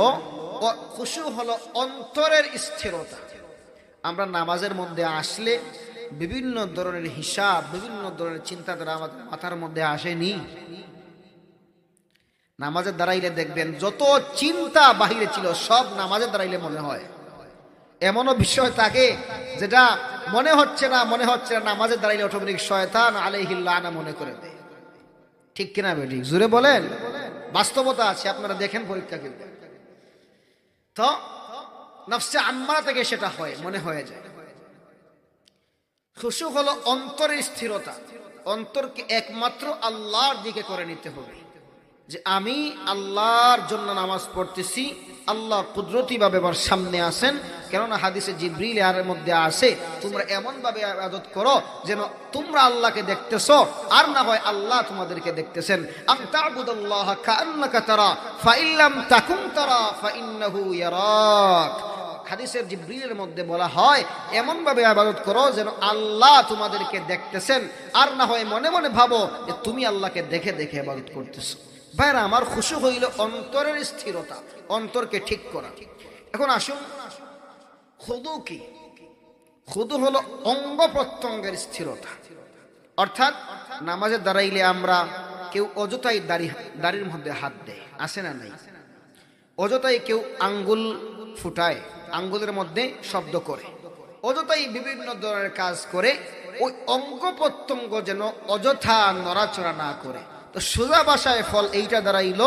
খুশু হলো অন্তরের স্থিরতা। আমরা নামাজের মধ্যে আসলে বিভিন্ন ধরনের হিসাব, বিভিন্ন ধরনের চিন্তাধারা আমাদের মাথার মধ্যে আসেনি। নামাজের দাঁড়াইলে দেখবেন যত চিন্তা বাহিরে ছিল সব নামাজের দাঁড়াইলে মনে হয়। এমনও বিষয় থাকে যেটা মনে হচ্ছে না নামাজের দাঁড়াইলে অটোমেটিক শয়তান আলাইহিল লানা মনে করে দেয়। ঠিক কিনা বেটি? জুড়ে বলেন। বাস্তবতা আছে, আপনারা দেখেন, পরীক্ষা করবেন। তো নফসে আম্মারা থেকে সেটা হয়, মনে হয়ে যায়। খুশু হলো অন্তরের স্থিরতা। অন্তরকে একমাত্র আল্লাহর দিকে করে নিতে হবে, যে আমি আল্লাহর জন্য নামাজ পড়তেছি, আল্লাহ কুদরতি ভাবে আমার সামনে আসেন। কেননা হাদিসে জিবরিল এর মধ্যে আসে, তোমরা এমন ভাবে ইবাদত করো যেন তোমরা আল্লাহকে দেখতেছো, আর না হয় আল্লাহ তোমাদেরকে দেখতেছেন। আন তা'বুদাল্লাহ কাআন্নাকা তারা ফাইন লাম তাকুন তারা ফাইন্নাহু ইয়ারাক। হাদিসের জিবরিলের মধ্যে বলা হয় এমন ভাবে ইবাদত করো যেন আল্লাহ তোমাদেরকে দেখতেছেন, আর না হয় মনে মনে ভাবো যে তুমি আল্লাহকে দেখে দেখে ইবাদত করতেছো। ভাইরা আমার, খুশু হইল অন্তরের স্থিরতা, অন্তরকে ঠিক করা। এখন আসুন, খুদু কি? খুদু হলো অঙ্গ প্রত্যঙ্গের স্থিরতা। অর্থাৎ নামাজে দাঁড়াইলে আমরা কেউ অযথাই দাড়ির মধ্যে হাত দেয়, আসে না নাই? অযথাই কেউ আঙ্গুল ফুটায়, আঙ্গুলের মধ্যে শব্দ করে, অযথাই বিভিন্ন ধরনের কাজ করে। ওই অঙ্গ প্রত্যঙ্গ যেন অযথা নড়াচড়া না করে। তো সোজা ভাষায় ফল এইটা দাঁড়াইল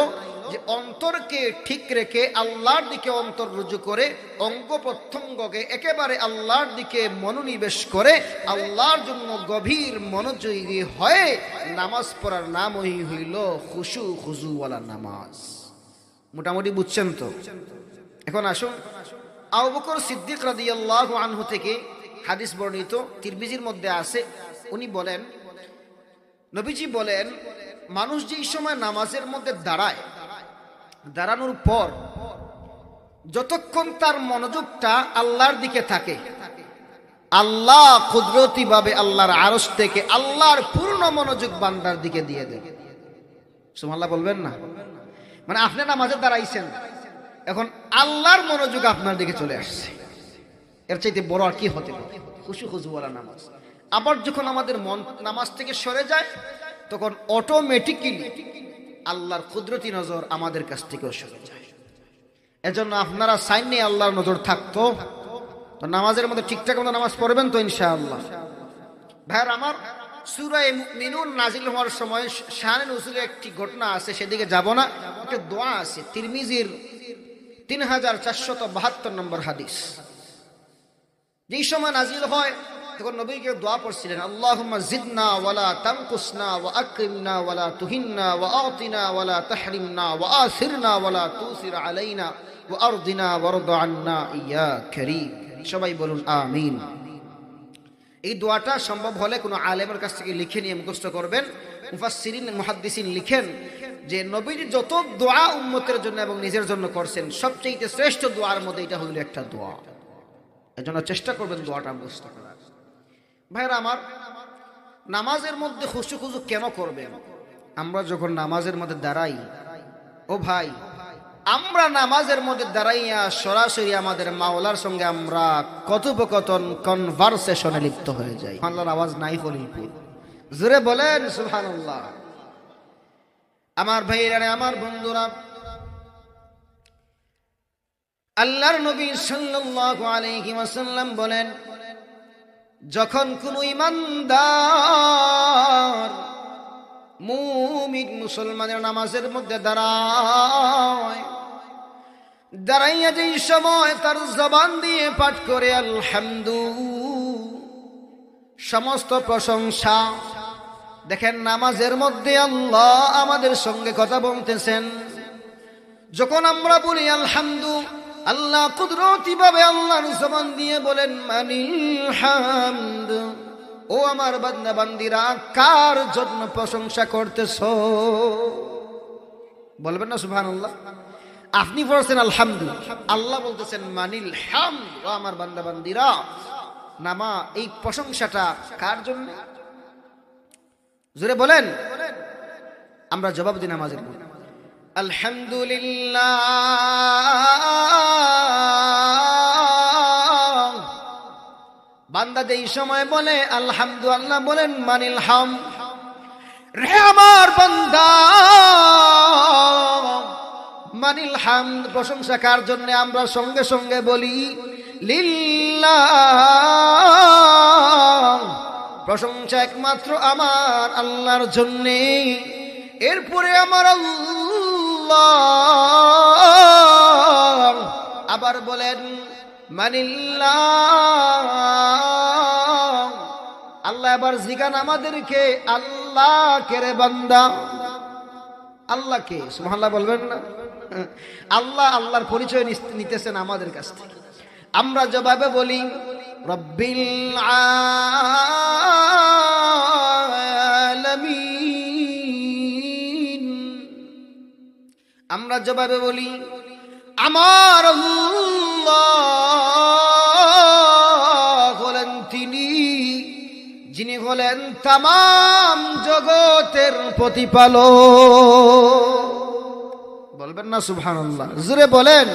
যে অন্তরকে ঠিক রেখে আল্লাহর দিকে অন্তর রুজু করে, অঙ্গ প্রত্যঙ্গকে একেবারে আল্লাহর দিকে মনোনিবেশ করে আল্লাহর জন্য গভীর মনোযোগী হয়ে নামাজ পড়ার নামই হইল খুশু খুজুওয়ালা নামাজ। মোটামুটি বুঝছেন তো? এখন আসুন, আবু বকর সিদ্দিক রাদিয়াল্লাহু আনহু থেকে হাদিস বর্ণিত, তিরমিজির মধ্যে আছে। উনি বলেন, নবীজি বলেন, মানুষ যেই সময় নামাজের মধ্যে দাঁড়ায়, দাঁড়ানোর পর যতক্ষণ তার মনোযোগটা আল্লাহর দিকে থাকে, আল্লাহ কুদরতি ভাবে আল্লাহর আরশ থেকে আল্লাহর পূর্ণ মনোযোগ বান্দার দিকে দিয়ে দেন। সুবহানাল্লাহ বলবেন না? মানে আপনি নামাজে দাঁড়াইছেন, এখন আল্লাহর মনোযোগ আপনার দিকে চলে আসছে। এর চাইতে বড় আর কি হতে পারে? খুশু খুজুওয়ালা নামাজ। আবার যখন আমাদের মন নামাজ থেকে সরে যায়, তখন অটোমেটিক্যালি আল্লাহর কুদরতি নজর আমাদের কাছ থেকেও সরে যায়। এজন্য আপনারা সাইনে আল্লাহর নজর থাকতো তো নামাজের মধ্যে ঠিকঠাক মতো নামাজ পড়বেন তো ইনশাআল্লাহ। ভাইয়ার আমার, সূরা মুমিনুন নাজিল হওয়ার সময় শানে নুজুলে একটি ঘটনা আছে, সেদিকে যাব না। একটা দোয়া আছে, তিরমিজির 3472 নম্বর হাদিস। যেই সময় নাজিল হয় তখন নবী কেউ দোয়া পড়ছিলেন, আল্লাহুম্মা জিদনা ওয়ালা তানকুসনা ওয়া আকরিমনা ওয়ালা তুহিন্না ওয়া আতিনা ওয়ালা তাহরিমনা ওয়া আসিরনা ওয়ালা তুসির আলাইনা ওয়া আরদিনা ওয়ারদা আন্না ইয়া কারীম। সবাই বলুন আমিন। এই দোয়াটা সম্ভব হলে কোনো আলেমের কাছ থেকে লিখে নিয়ে মুখস্থ করবেন। মুফাসসিরিন মুহাদ্দিসিন লিখেন যে নবীর যত দোয়া উম্মতের জন্য এবং নিজের জন্য করছেন, সবচেয়ে শ্রেষ্ঠ দোয়ার মধ্যে এটা হলো একটা দোয়া। এজন্য চেষ্টা করবেন দোয়াটা মুখস্থ করার। ভাইরা আমার, নামাজের মধ্যে খুশু খুজু কেন করবেন? আমরা যখন নামাজের মধ্যে দাঁড়াই, ও ভাই, আমরা নামাজের মধ্যে দাঁড়াইয়া সরাসরি আমাদের মাওলার সঙ্গে আমরা কথোপকথন, কনভারসেশনে লিপ্ত হয়ে যাই। আল্লাহর আওয়াজ নাই খলিলপুর, জোরে বলেন সুবহানাল্লাহ। আমার ভাইরা, আমার বন্ধুরা, আল্লাহর নবী সাল্লাল্লাহু আলাইহি ওয়াসাল্লাম বলেন, যখন কোন ঈমানদার মুমিন মুসলমানের নামাজের মধ্যে দাঁড়াইয়া যেই সময় তার জবান দিয়ে পাঠ করে আলহামদু, সমস্ত প্রশংসা। দেখেন নামাজের মধ্যে আল্লাহ আমাদের সঙ্গে কথা বলতেছেন। যখন আমরা বলি আলহামদু, আল্লাহ কুদরতি ভাবে আল্লাহর জবান দিয়ে বলেন মানিল হামদ, ও আমার বান্দা বান্দিরা কার জন্য প্রশংসা করতেছো? বলবেন না সুবহানাল্লাহ? আপনি বলছেন আলহামদু, আল্লাহ বলতেছেন মানিল হামদ, ও আমার বান্দা বান্দিরা এই প্রশংসাটা কার জন্য? জোরে বলেন। আমরা জবাব দিই নামাজের মধ্যে আলহামদুলিল্লাহ। বান্দা যেই সময় বলে আলহামদু, আল্লাহ বলেন মানিল হাম, রে আমার বান্দা মানিল হামদ, প্রশংসা কার জন্য? আমরা সঙ্গে সঙ্গে বলি লিল্লাহ, প্রশংসা একমাত্র আমার আল্লাহর জন্য। এরপরে আমার আল্লাহ আবার বলেন মানিল্লাহ। আল্লাহ আবার জিগান আমাদেরকে, আল্লাহ কে রে বান্দা? আল্লাহকে। সুবহানাল্লাহ বলবেন না? আল্লাহ আল্লাহর পরিচয় নিতেছেন আমাদের কাছ থেকে। আমরা জবাবে বলি রব্বিল আলামিন। আমরা জবাবে বলি আমার আল্লাহ হলেন তিনি, যিনি হলেন তামাম জগতের প্রতিপালক। বলবেন না সুবহানাল্লাহ? জোরে বলেন।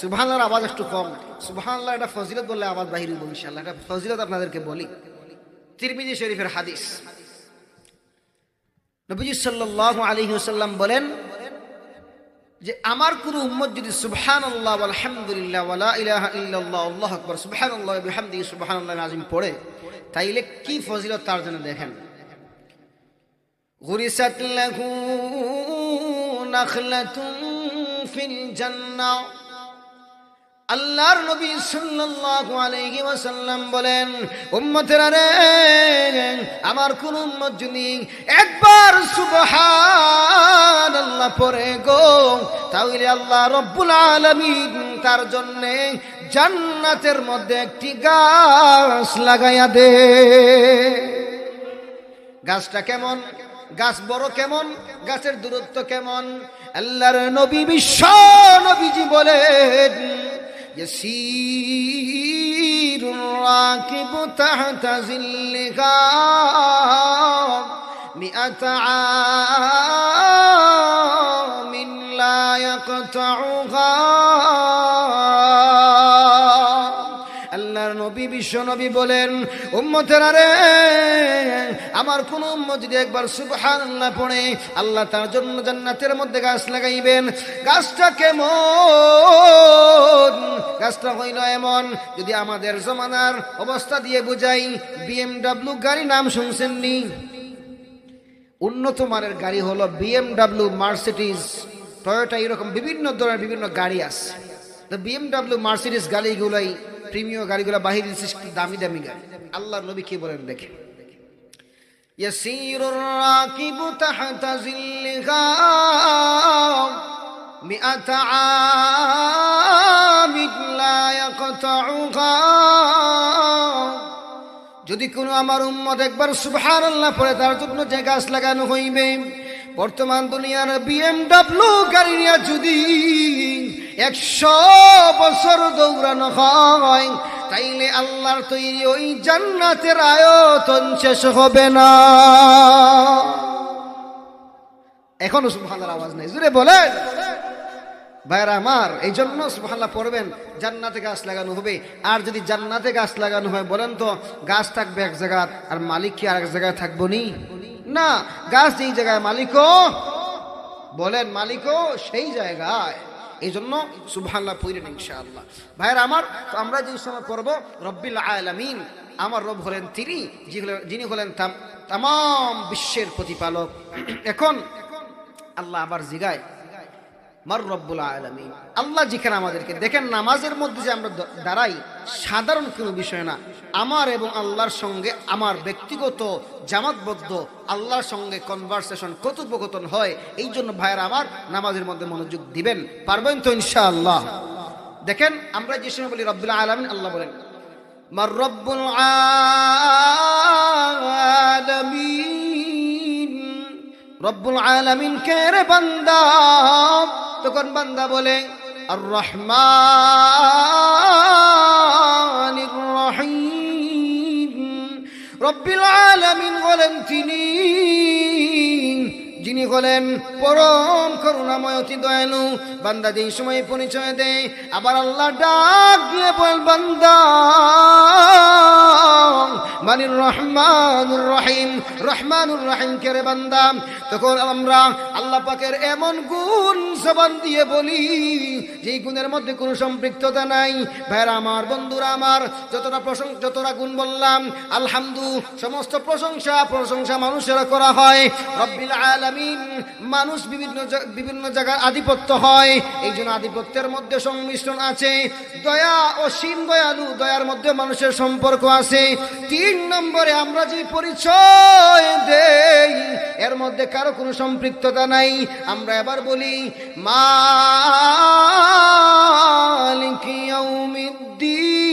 সুবহানাল্লাহর আওয়াজ একটু কম। সুবহানাল্লাহ এটা ফজিলত বললে আওয়াজ বাহির হইব ইনশাআল্লাহ। এটা ফজিলত আপনাদেরকে বলি। তিরমিজি শরীফের হাদিস, নবীজি সাল্লাল্লাহু আলাইহি ওয়াসাল্লাম বলেন যে আমার কোন উম্মত যদি সুবহানাল্লাহ ওয়া আলহামদুলিল্লাহ ওয়া লা ইলাহা ইল্লাল্লাহ আল্লাহু আকবার সুবহানাল্লাহ ওয়া বিহামদিহি সুবহানাল্লাহিল আযীম পড়ে, তাইলে কি ফজিলত তার জন্য দেখেন। গুরিসাত লাহু নাখলাতুন ফিল জান্নাহ। আল্লাহর নবী সাল্লাল্লাহু আলাইহি ওয়াসাল্লাম বলেন, উম্মতেরা রে, আমার কোন উম্মত যদি একবার সুবহানাল্লাহ পড়ে গো, তাহলে আল্লাহ রব্বুল আলামিন তার জন্য জান্নাতের মধ্যে একটি গাছ লাগাইয়া দে। গাছটা কেমন? গাছ বড় কেমন? গাছের দূরত্ব কেমন? আল্লাহর নবী বিশ্ব নবীজি বলেন ইয়াসিরুর রাকিবু তাহতা জিল্লিহা মিআতা আমিন লা ইয়াকতাউহা। আল্লাহর নবী বিশ্ব নবী বলেন, উম্মতেরা রে, আমার কোন উম্মত যদি একবার সুবহানাল্লাহ পড়ে, আল্লাহ তার জন্য জান্নাতের মধ্যে গাছ লাগাইবেন। গাছটা কেমন? গাছটা হইল এমন, যদি আমাদের জমানার অবস্থা দিয়ে বুঝাই, BMW গাড়ি নাম শুনছেন নি? উন্নত মানের গাড়ি হলো BMW, মার্সিডিজ, টয়োটা, এরকম বিভিন্ন ধরনের বিভিন্ন গাড়ি আছে। তো BMW, মার্সিডিজ গাড়িগুলাই প্রিমিয়াম গাড়িগুলো বাহির দামি দামি গাড়ি। আল্লাহর নবী কি বলেন দেখেন, ইয়াসিরুর রাকিবু তাহতা জিল্লিহা মিআতা আমিন লা ইয়াকতাউহা। যদি কোনো আমার উম্মত একবার সুবহানাল্লাহ পড়ে, তার জন্য যে গাছ লাগানো হইবে। বর্তমান দুনিয়ার BMW গাড়ি নিয়ে যদি 100 বছর দৌড়ানো হয়, তাইলে আল্লাহর তৈরি ওই জান্নাতের আয়তন শেষ হবে না। এখনো সুবহানাল্লাহর আওয়াজ নেই, জোরে বলেন ভাইরা আমার। এই জন্য সুবহানাল্লাহ পড়বেন, জান্নাতে গাছ লাগানো হবে। আর যদি জান্নাতে গাছ লাগানো হয়, বলেন তো গাছ থাকবে এক জায়গায়, আর মালিক কি আর এক জায়গায় থাকবো নি? না, গাছ যেই জায়গায়, মালিকও বলেন মালিকও সেই জায়গায়। এই জন্য সুবহানাল্লাহ পড়েন ইনশাআল্লাহ। ভাইয়ের আমার, তো আমরা যে সময় পড়ব রব্বিল আলামিন, আমার রব হলেন তিনি যিনি হলেন তাম বিশ্বের প্রতিপালক। এখন আল্লাহ আবার জিগায় মার রব্বুল আলামিন, আল্লাহ যেখানে আমাদেরকে দেখেন নামাজের মধ্যে যে আমরা দাঁড়াই সাধারণ কোনো বিষয় না, আমার এবং আল্লাহর সঙ্গে আমার ব্যক্তিগত জামাতবদ্ধ আল্লাহর সঙ্গে কনভারসেশন কথোপকথন হয়। এই জন্য ভাইয়েরা আমার নামাজের মধ্যে মনোযোগ দিবেন, পারবেন তো ইনশাআল্লাহ। দেখেন আমরা যে সময় বলি রব্বুল আলামিন, আল্লাহ বলেন মার রব্বুল আলামিন, রব্বুল আলামিন কে রে বান্দা? তখন বান্দা বলে আর রহমানির রহিম। রব্বুল আলামিন বলেন তিনি যিনি হলেন পরম করুণাময় অতি দয়ালু। বান্দা যেই সময় পরিচয় দেয় আবার আল্লাহ ডাক দিয়ে বলেন বান্দা মানির রহমানুর রহিম, রহমানুর রহিম কে রে বান্দা? তখন আমরা আল্লাহ পাকের এমন গুণ জবান দিয়ে বলি যেই গুণের মধ্যে কোনো সম্পৃক্ততা নাই। ভাইরা আমার, বন্ধুরা আমার, যতটা গুণ বললাম আলহামদু, সমস্ত প্রশংসা মানুষেরা করা হয়। রব্বিল আলামিন, মানুষ বিভিন্ন জায়গায় আধিপত্য হয়, এই জন্য আধিপত্যের মধ্যে সংমিশ্রণ আছে। দয়া ও সীম দয়ালু, দয়ার মধ্যে মানুষের সম্পর্ক আছে। 3 নম্বরে আমরা যে পরিচয় দেই এর মধ্যে কারো কোনো সম্পৃক্ততা নাই। আমরা এবার বলি মালিকি ইয়াউমিদ্দিন,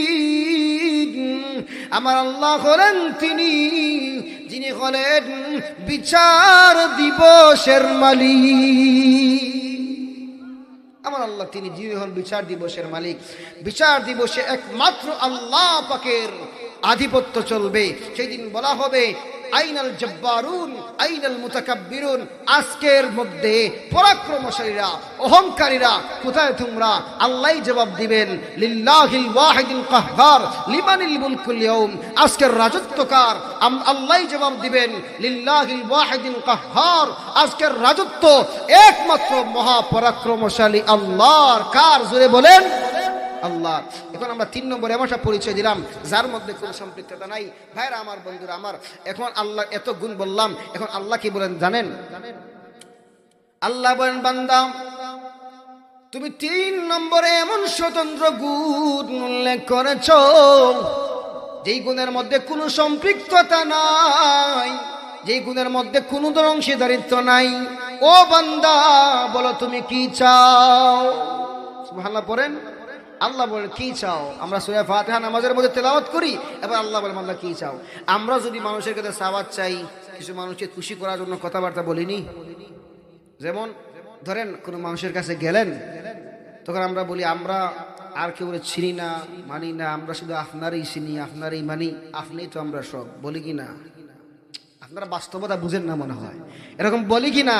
আমার আল্লাহ হলেন তিনি যিনি হলেন বিচার দিবসের মালিক। আমার আল্লাহ তিনি যিনি হন বিচার দিবসের মালিক। বিচার দিবসে একমাত্র আল্লাহ পাকের আধিপত্য চলবে। সেই দিন বলা হবে আইনাল জব্বারুন আইনাল মুতাকাব্বিরুন, আজকের মধ্যে পরাক্রমশালীরা অহংকারীরা কোথায় তোমরা? আল্লাহই জবাব দিবেন লিল্লাহিল ওয়াহিদিল কাহ্হার লিমানিল মুলকুল ইয়াউম, আজকের রাজত্বকার আল্লাহই জবাব দিবেন লিল্লাহিল ওয়াহিদিল কাহ্হার, আজকের রাজত্ব একমাত্র মহাপরাক্রমশালী আল্লাহর। কার? জোরে বলেন আল্লাহ। এখন আমরা 3 নম্বরে এমন একটা পরিচয় দিলাম যার মধ্যে কোনো সম্পৃক্ততা নাই। ভাইরা আমার, বন্ধুরা আমার, এখন আল্লাহ এত গুণ বললাম, এখন আল্লাহ কি বলেন জানেন? আল্লাহ বলেন বান্দা তুমি 3 নম্বরে এমন স্বতন্ত্র গুণ উল্লেখ করেছ যেই গুণের মধ্যে কোনো সম্পৃক্ততা নাই, যেই গুণের মধ্যে কোনো অংশীদারিত্ব নাই। ও বান্দা বলো তুমি কি চাও? সুবহানাল্লাহ পড়েন। আল্লাহ বলেন কি চাও? আমরা সূরা ফাতিহা নামাজের মধ্যে তেলাওয়াত করি, এবার আল্লাহ বলেন আল্লাহ কি চাও? আমরা যদি মানুষের কাছে সাওয়াত চাই, কিছু মানুষকে খুশি করার জন্য কথাবার্তা বলিনি। যেমন ধরেন কোনো মানুষের কাছে গেলেন, তখন আমরা বলি আমরা আর কেউ চিনি না মানি না, আমরা শুধু আপনারই চিনি আপনারই মানি, আপনিই তো আমরা সব, বলি কি না? আপনারা বাস্তবতা বুঝেন না মনে হয়, এরকম বলি কি না?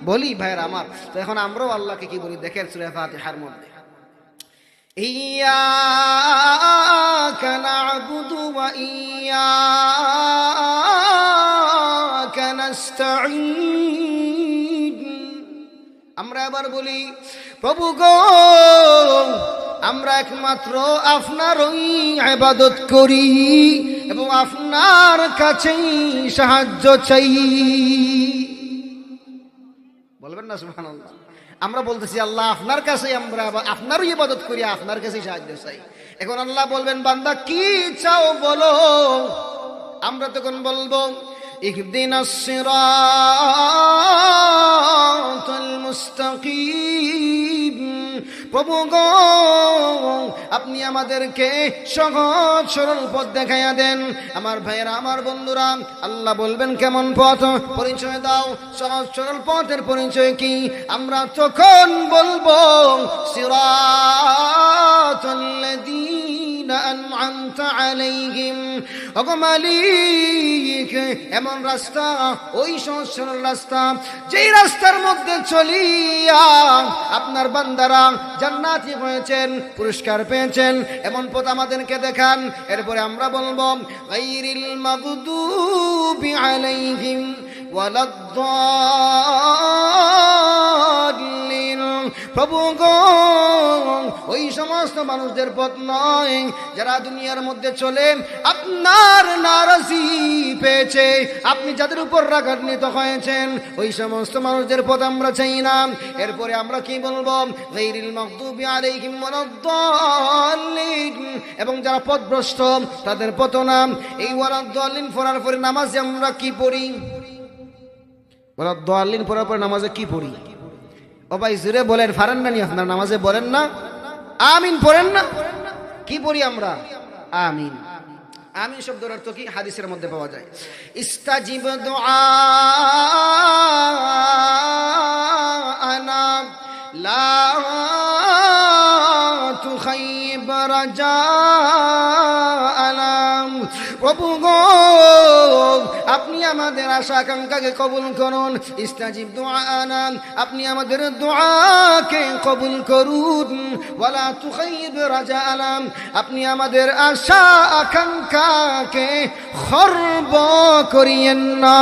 বলি ভাইয়ের আমার। তো এখন আমরাও আল্লাহকে কি বলি দেখেন সূরা ফাতিহার মধ্যে ইয়্যাকা না'বুদু ওয়া ইয়্যাকা নাস্তাঈন। আমরা আবার বলি প্রভু গো আমরা একমাত্র আপনারই ইবাদত করি এবং আপনার কাছেই সাহায্য চাই। বলবেন না সুবহানাল্লাহ? আমরা বলতেছি আল্লাহ আপনার কাছে আমরা আপনারই ইবাদত করি, আপনার কাছেই সাহায্য চাই। এখন আল্লাহ বলবেন বান্দা কি চাও বলো? আমরা তখন বলবো ইহদিনাস সিরাতাল মুস্তাকিম। প্রভু গো আপনি আমাদেরকে সহজ সরল পথ দেখাইয়া দেন। আমার ভাইয়েরা আমার বন্ধুরা, আল্লাহ বলবেন কেমন পথ? পরিচয় দাও, সহজ সরল পথের পরিচয় কি? আমরা তখন বলবো সিরাতাল্লাযীনা আন'আমতা আলাইহিম। ওগো মালিক এমন রাস্তা, ওই সহজ সরল রাস্তা যেই রাস্তার মধ্যে চলিয়া আপনার বান্দারা জান্নাতি হয়েছেন, পুরস্কার পেয়েছেন, এমন পথ আমাদেরকে দেখান। এরপরে আমরা বলবো গায়রিল মাগদুবি আলাইহিম ওয়ালাদ-দাল্লিন। প্রভু গো, ওই সমস্ত মানুষদের পথ নয় যারা দুনিয়ার মধ্যে চলে আপনার নারাজি পেয়েছে, আপনি যাদের উপর রাগান্বিত হয়েছেন, ওই সমস্ত মানুষদের পথ আমরা চাই না। এরপরে আমরা কি বলবো? গায়রিল মাগদুবি আলাইহিম ওয়ালাদ-দাল্লিন, এবং যারা পথভ্রষ্ট তাদের পথ না। এই ওয়ালাদ-দাল্লিন পড়ার পরে নামাজে আমরা কি পড়ি? ওয়ালাদ-দাল্লিন পড়ার পরে নামাজে কি পড়ি? ও ভাই জোরে বলেন, পারেন না নি আপনারা? নামাজে বলেন না আমিন, পড়েন না? কি পড়ি আমরা? আমিন। আমিন শব্দের অর্থ কি? হাদিসের মধ্যে পাওয়া যায়, ইস্তাজিব দুআনা লা তুখাইব রাজাআনা। প্রভু গো, আপনি আমাদের আশা আকাঙ্ক্ষাকে কবুল করুন। ইস্তাজিব দুআনা, আপনি আমাদের দোয়াকে কবুল করুন। ওয়ালা তুখাইব রাজাআনা, আপনি আমাদের আশা আকাঙ্ক্ষাকে খর্ব করিয়েন না।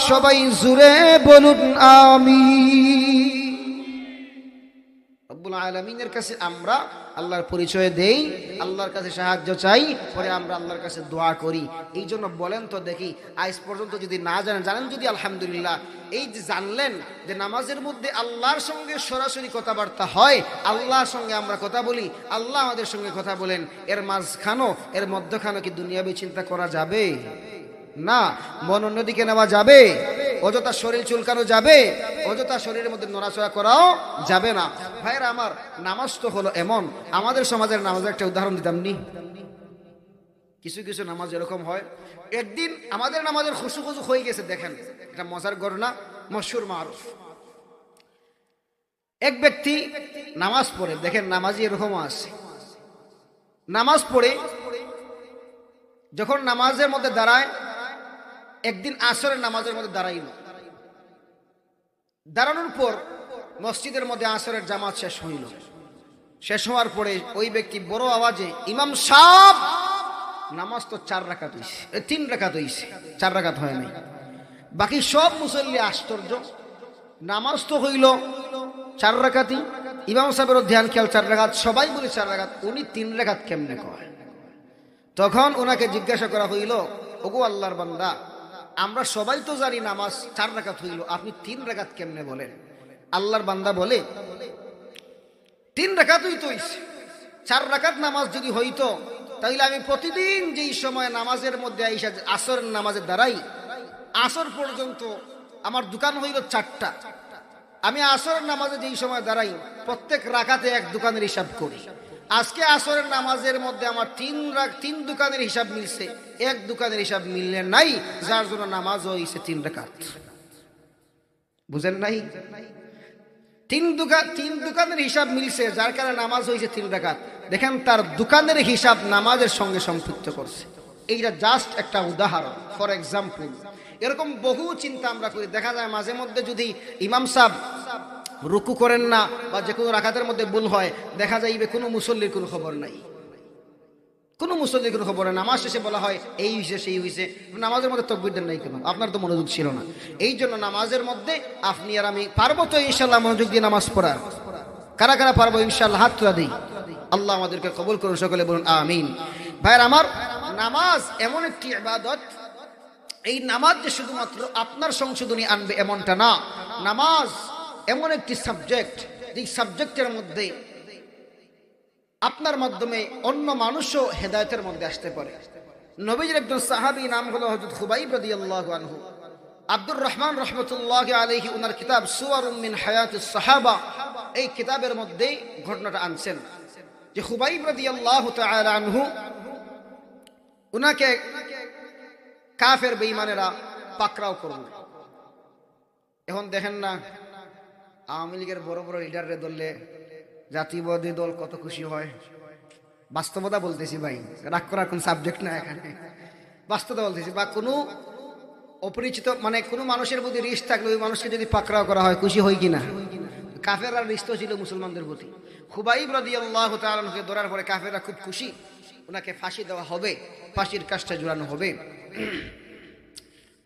সবাই জুড়ে বলুন আমিন। রব্বুল আলামিনের কাছে আমরা আল্লাহর পরিচয় দেই, আল্লাহর কাছে সাহায্য চাই, পরে আমরা আল্লাহর কাছে দোয়া করি। এই জন্য বলেন তো দেখি, আজ পর্যন্ত যদি না জানেন যদি আলহামদুলিল্লাহ। এই যে জানলেন যে নামাজের মধ্যে আল্লাহর সঙ্গে সরাসরি কথাবার্তা হয়, আল্লাহর সঙ্গে আমরা কথা বলি, আল্লাহ আমাদের সঙ্গে কথা বলেন, এর মাঝখানো এর মধ্যখানো কি দুনিয়াবি চিন্তা করা যাবে? না। মন অন্যদিকে নেওয়া যাবে? অযথা শরীর চুলকানো যাবে? অযথা শরীরের মধ্যে নড়াচড়া করাও যাবে না। ভাইরা আমার, নামাজ তো হলো এমন, আমাদের সমাজের নামাজের একটা উদাহরণ দিতাম নি? কিছু কিছু নামাজ এরকম হয়, একদিন আমাদের নামাজের খুশু খুশু হয়ে গেছে। দেখেন, এটা মজার ঘটনা, মশহুর মারুফ। এক ব্যক্তি নামাজ পড়ে, দেখেন নামাজি এরকম আছে, নামাজ পড়ে যখন নামাজের মধ্যে দাঁড়ায়, একদিন আসরের নামাজের মধ্যে দাঁড়াইল। দাঁড়ানোর পর মসজিদের মধ্যে আসরের জামাত শেষ হইল। শেষ হওয়ার পরে ওই ব্যক্তি বড় আওয়াজে, ইমাম সাহেব, নামাজ তো 4 রাকাত হইছে, 3 রাকাত হইছে, 4 রাকাত হয় নাই। বাকি সব মুসল্লি আশ্চর্য, নামাজ তো হইল 4 রাকাতই, ইমাম সাহেবেরও ধ্যান খেয়াল 4 রাকাত, সবাই বলে 4 রাকাত, উনি 3 রাকাত কেমনে কয়? তখন ওনাকে জিজ্ঞাসা করা হইল, ওগো আল্লাহর বান্দা, আমরা সবাই তো জানি নামাজ 4 রাকাত হইল, আপনি 3 রাকাত কেমনে বলেন? আল্লাহর বান্দা বলে, 3 রাকাতই তো হইছে, 4 রাকাত নামাজ যদি হইতো তাহলে আমি প্রতিদিন যেই সময় নামাজের মধ্যে আইসা আসরের নামাজে দাঁড়াই, আসর পর্যন্ত আমার দোকান হইল 4টা, আমি আসরের নামাজে যেই সময় দাঁড়াই প্রত্যেক রাকাতে 1 দোকানের হিসাব করি। আজকে আসরের নামাজের মধ্যে আমার 3 দোকানের হিসাব মিলছে, 1 দোকানের হিসাব মিললে নাই, যার জন্য নামাজ হইছে 3 রাকাত। বুঝেন নাই? 3 দোকানের হিসাব মিলছে, যার কারণে নামাজ হয়েছে 3 রাকাত। দেখেন, তার দোকানের হিসাব নামাজের সঙ্গে সম্পৃক্ত করছে। এইটা জাস্ট একটা উদাহরণ, ফর এক্সাম্পল। এরকম বহু চিন্তা আমরা করি। দেখা যায় মাঝে মধ্যে যদি ইমাম সাহেব রুকু করেন না বা যে কোনো রাকাতের মধ্যে ভুল হয়, দেখা যাইবে কোনো মুসল্লির কোনো খবর নাই, কোনো মুসল্লির কোনো খবর নাই। নামাজ শেষে বলা হয় এই হইছে সেই হইছে, নামাজের মধ্যে তাকবীর দেন নাই কেন? আপনার তো মনোযোগ ছিল না। এই জন্য নামাজের মধ্যে আপনি আর আমি পারবো তো ইনশাল্লাহ মনোযোগ দিয়ে নামাজ পড়া? কারা কারা পারবো ইনশাল্লাহ? হাত তুলে দিই। আল্লাহ আমাদেরকে কবুল করুন, সকলে বলুন আমিন। ভাইয়ের আমার, নামাজ এমন একটি ইবাদত, এই নামাজ যে শুধুমাত্র আপনার সংশোধনী আনবে এমনটা না। নামাজ এমন একটি সাবজেক্ট, যে সাবজেক্টের মধ্যে আপনার মাধ্যমে অন্য মানুষও হেদায়েতের মধ্যে আসতে পারে। নবীজির একজন সাহাবী, নাম হলো হযরত খুবাইব রাদিয়াল্লাহু আনহু। আব্দুর রহমান রাহমাতুল্লাহি আলাইহি উনার কিতাব সুওয়ারুম মিন হায়াতিস সাহাবা, এই কিতাবের মধ্যে ঘটনাটা আনছেন যে খুবাইব রাদিয়াল্লাহু তাআলা আনহু, উনাকে কাফের বেঈমানেরা পাকড়াও করল। এখন দেখেন না, আওয়ামী লীগের বড় বড় লিডাররে ধরলে জাতীয়বাদী দল কত খুশি হয়। বাস্তবতা বলতেছি ভাই, রাগ করার কোন সাবজেক্ট না এখানে, বাস্তবতা বলতেছি। বা কোনো অপরিচিত মানে কোনো মানুষের প্রতি রিস্ক থাকলে ওই মানুষকে যদি পাকড়াও করা হয়, খুশি হয় কিনা? কাফেররা রিস্ক ছিল মুসলমানদের প্রতি। খুবাইব রাদিয়াল্লাহু তাআলা আনহুকে ধরার পরে কাফেররা খুব খুশি, ওনাকে ফাঁসি দেওয়া হবে, ফাঁসির কাজটা জোরানো হবে।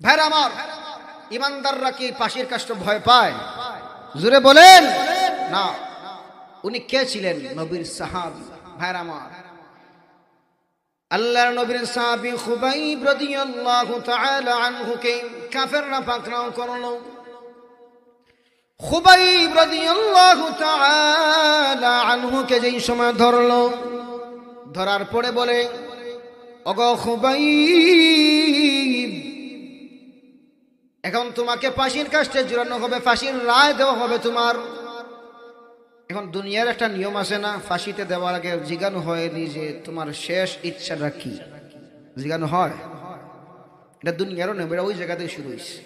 ভাইরা আমার, ইমানদাররা কি ফাঁসির কাজটা ভয় পায়? জোরে বলেন না, উনি কে ছিলেন? নবীর সাহাবী। ভাইরা আমার, আল্লাহর নবীর সাহাবী খুবাইব রাদিয়াল্লাহু তাআলা আনহুকে কাফেররা পাকড়াও করলো। খুবাইব রাদিয়াল্লাহু তাআলা আনহুকে যেই সময় ধরলো, ধরার পরে বলে, ওগো খুবাইব, এখন তোমাকে ফাঁসির কাস্টে ঝুলানো হবে, ফাঁসির রায় দেওয়া হবে তোমার। এখন দুনিয়ার একটা নিয়ম আছে না, ফাঁসিতে দেওয়ার আগে জিজ্ঞানো হয়নি যে তোমার শেষ ইচ্ছাটা কি, জিজ্ঞানো হয়? এটা দুনিয়ারও নেই, এটা ওই জায়গাতেই শুরু হয়েছে।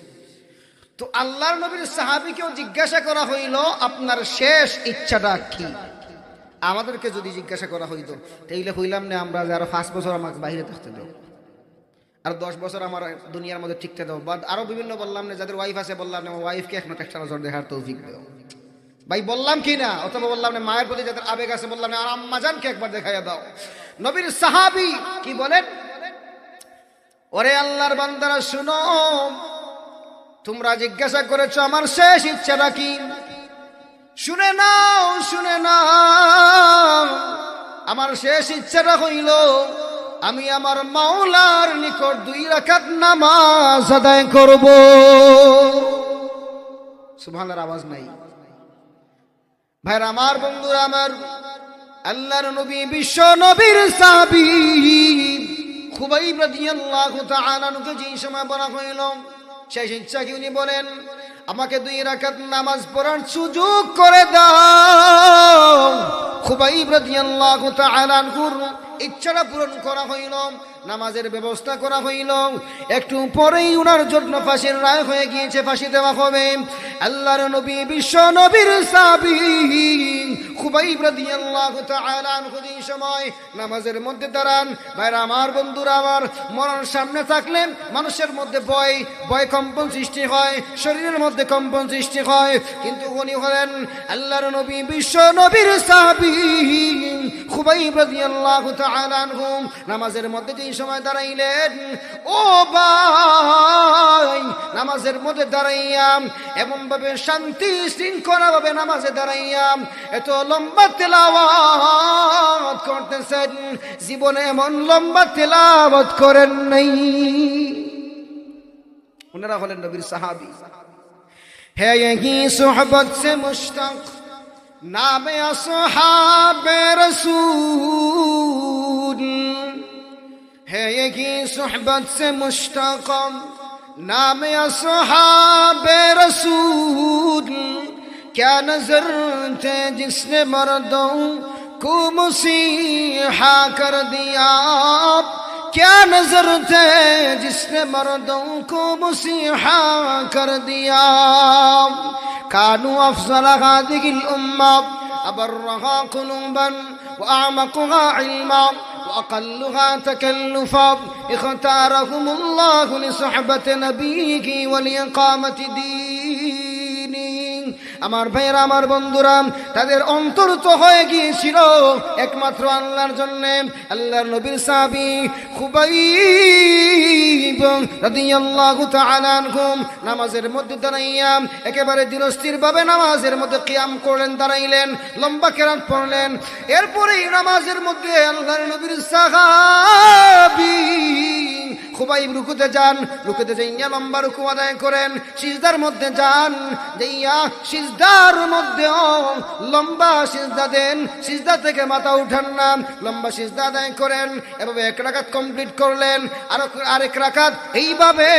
তো আল্লাহর নবীর সাহাবীকেও জিজ্ঞাসা করা হইল আপনার শেষ ইচ্ছাটা কি। আমাদেরকে যদি জিজ্ঞাসা করা হইতো তাইলে হইলাম না আমরা যে আরো 5 বছর আমাকে বাইরে থাকতে দাও, আর 10 বছর আমার দুনিয়ার মধ্যে টিকতে দাও, বা আরো বিভিন্ন বললাম না যাদের ওয়াইফ আছে বললাম না আমার ওয়াইফকে এখন একটা নজর দেখার তৌফিক দাও, ভাই বললাম কি না? অথবা বললাম না মায়ের প্রতি যাদের আবেগ আছে বললাম না আর আম্মা জানকে একবার দেখাইয়া দাও। নবীর সাহাবী কি বলেন? ওরে আল্লাহর বান্দারা শুনো, তোমরা জিজ্ঞাসা করেছো আমার শেষ ইচ্ছাটা কি, শুনে নাও, শুনে নাও। আমার শেষ ইচ্ছাটা হইল আমি আমার মাওলার নিকট 2 রাকাত নামাজ আদায় করব। সুবহানাল্লাহর আওয়াজ নাই? ভাইরা আমার, বন্ধুরা আমার, আল্লাহর নবী বিশ্ব নবীর সাহাবী খুবাইব রাদিয়াল্লাহু তাআলা আনহুকে যেই সময় বলা হইল শেষ ইচ্ছা কি, উনি বলেন আমাকে 2 রাকাত নামাজ পড়ার সুযোগ করে দাও। খুবাইব রাদিয়াল্লাহু তাআলা আনহুর ইচ্ছাটা পূরণ করা হইল, নামাজের ব্যবস্থা করা হইল। একটু পরেই উনার জন্য ফাঁসির রায় হয়ে গিয়েছে, ফাঁসি দেওয়া হবে। আল্লাহর নবী বিশ্ব নবীর সাহাবী খুবাইব রাদিয়াল্লাহু তাআলা আনহু এই সময় নামাজের মধ্যে দাঁড়ান। ভাইরা আমার, বন্ধুরা আমার, মরার সামনে থাকলে মানুষের মধ্যে ভয় কম্পন সৃষ্টি হয়, শরীরের মধ্যে কম্পন সৃষ্টি হয়, কিন্তু উনি হলেন আল্লাহর নবী বিশ্ব নবীর সাহাবী খুবাইব রাদিয়াল্লাহু তাআলা আনহু। নামাজের মধ্যে যেই সময় দাঁড়াইলেন, ও ভাই, নামাজের মধ্যে দাঁড়াইয়া এমন ভাবে শান্তি শৃঙ্খলা ভাবে নামাজে দাঁড়াইয়া এত লম্বা তেলাওয়াত করতেছেন, জীবনে এমন লম্বা তেলাওয়াত করেন নাই। ওনারা হলেন নবীর সাহাবী। হে यही सोहबत से मुश्ताक नामे असहाबे रसूल, है यही सोहबत से मुश्ताक नामे असहाबे रसूल। क्या नजर थे जिसने मर्दों को मसीहा कर दिया, क्या नजर थे जिसने मर्दों को मसीहा कर दिया। कानू अफजल हादिहिल उम्मा अबर्रहा कुलूबन वअअमक़हा इल्मा वअक़ल्लुहा तकल्लुफा इख्तारहुमुल्लाहु लिसुहबति नबीही वलिइक़ामति दीनी। আমার ভাইরা, আমার বন্ধুরা, তাদের অন্তর তো হয়ে গিয়েছিল একমাত্র আল্লাহর জন্য। আল্লাহর নবীর সাহাবী খুবাইব রাদিয়াল্লাহু তাআলা আনহু নামাজের মধ্যে দাঁড়াইয়া একেবারে দৃঢ়স্থির ভাবে নামাজের মধ্যে কিয়াম করলেন, দাঁড়াইলেন, লম্বা কেরাত পড়লেন। এরপরেই নামাজের মধ্যে আল্লাহর নবীর সাহাবী খুবাইব রুকুতে যান, রুকুতে যাইয়া লম্বা রুকু আদায় করেন, সিজদার মধ্যে যান, যাইয়া সিজদার মধ্যেও লম্বা সিজদা দেন, সিজদা থেকে মাথা উঠান না, লম্বা সিজদা আদায় করেন। এভাবে 1 রাকাত কমপ্লিট করলেন, আরেক রাকাত এইভাবে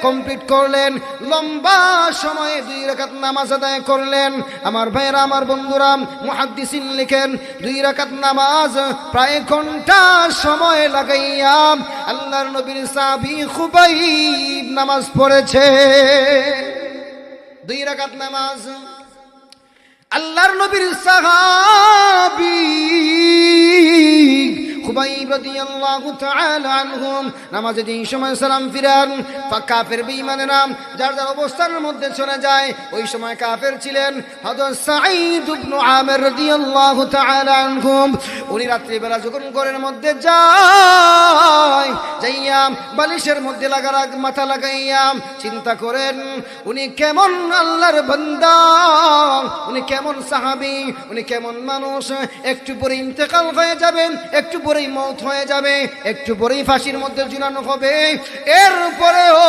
কমপ্লিট করলেন, লম্বা সময়ে 2 রাকাত নামাজ আদায় করলেন। আমার ভাইরা, আমার বন্ধুরা, মুহাদ্দিসিন লিখেন 2 রাকাত নামাজ প্রায় ঘন্টা সময় লাগাইয়া আল্লাহর নবীর সাহাবী খুবাইব নামাজ পড়েছে। 2 রাকাত নামাজ আল্লাহর নবীর সাহাবী খুবাইব রাদিয়াল্লাহু তাআলা আনহু নামাজে যেই সময় সালাম ফিরান, কাফের বেঈমানেরা যার যার অবস্থানের মধ্যে চলে যায়। ওই সময় কাফের ছিলেন হযরত সাঈদ ইবনে আমির রাদিয়াল্লাহু তাআলা আনহু। উনি রাত্রিবেলা যখন ঘরের মধ্যে যায়, যাইয়া বালিশের মধ্যে মাথা লাগাইয়া চিন্তা করেন উনি কেমন আল্লাহর বান্দা, উনি কেমন সাহাবী, উনি কেমন মানুষ। একটু পরে ইন্তেকাল হয়ে যাবে, একটু পরেই মওত হয়ে যাবে, একটু পরেই ফাঁসির মধ্যে ঝুলানো হবে। এরপরেও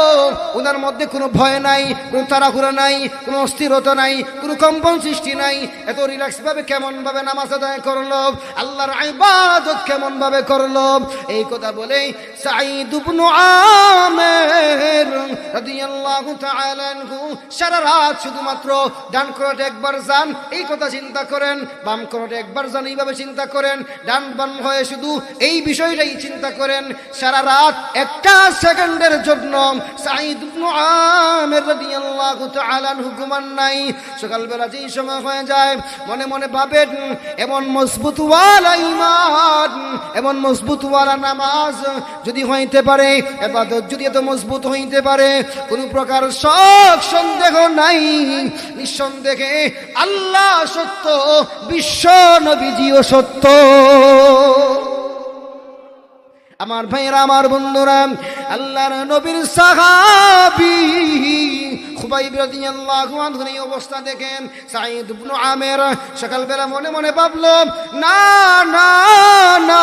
ওনার মধ্যে কোনো ভয় নাই, কোনো তাড়াহুড়ো নাই, কোনো অস্থিরতা নাই, কোনো কম্পন সৃষ্টি নাই। এত রিল্যাক্স ভাবে কেমন ভাবে নামাজ আদায় করলো, আল্লাহর ইবাদত কেমন ভাবে করলো। এই কথা বলে সাঈদ ইবনে আমির রাদিয়াল্লাহু তাআলা আনহু সারা রাত শুধুমাত্র ডান করোটে একবার যান এই কথা চিন্তা করেন, বাম করোটে একবার যান এইভাবে চিন্তা করেন, ডান বাম হয়ে শুধু এই বিষয়টাই চিন্তা করেন। সারা রাত একটা সেকেন্ডের জন্য সাঈদ ইবনে আমির রাদিয়াল্লাহু তাআলা আনহু ঘুমান নাই। সকালবেলা যেই সময় হয়ে যায় মনে মনে ভাবেন এমন মজবুত ওয়ালা ঈমান, এমন মজবুত ওয়ালা নামাজ যদি হইতে পারে, ইবাদত যদি এত মজবুত হইতে পারে, কোনো প্রকার শক সন্দেহ নাই, নিঃসন্দেহে আল্লাহ সত্য, বিশ্ব নবীজিও সত্য। আমার ভাইরা, আমার বন্ধুরা, আল্লাহর নবীর সাহাবী খুবাইব রাদিয়াল্লাহু আনহু এই অবস্থা দেখেন সাঈদ ইবনে আমির সকালবেলা মনে মনে ভাবলো না না না,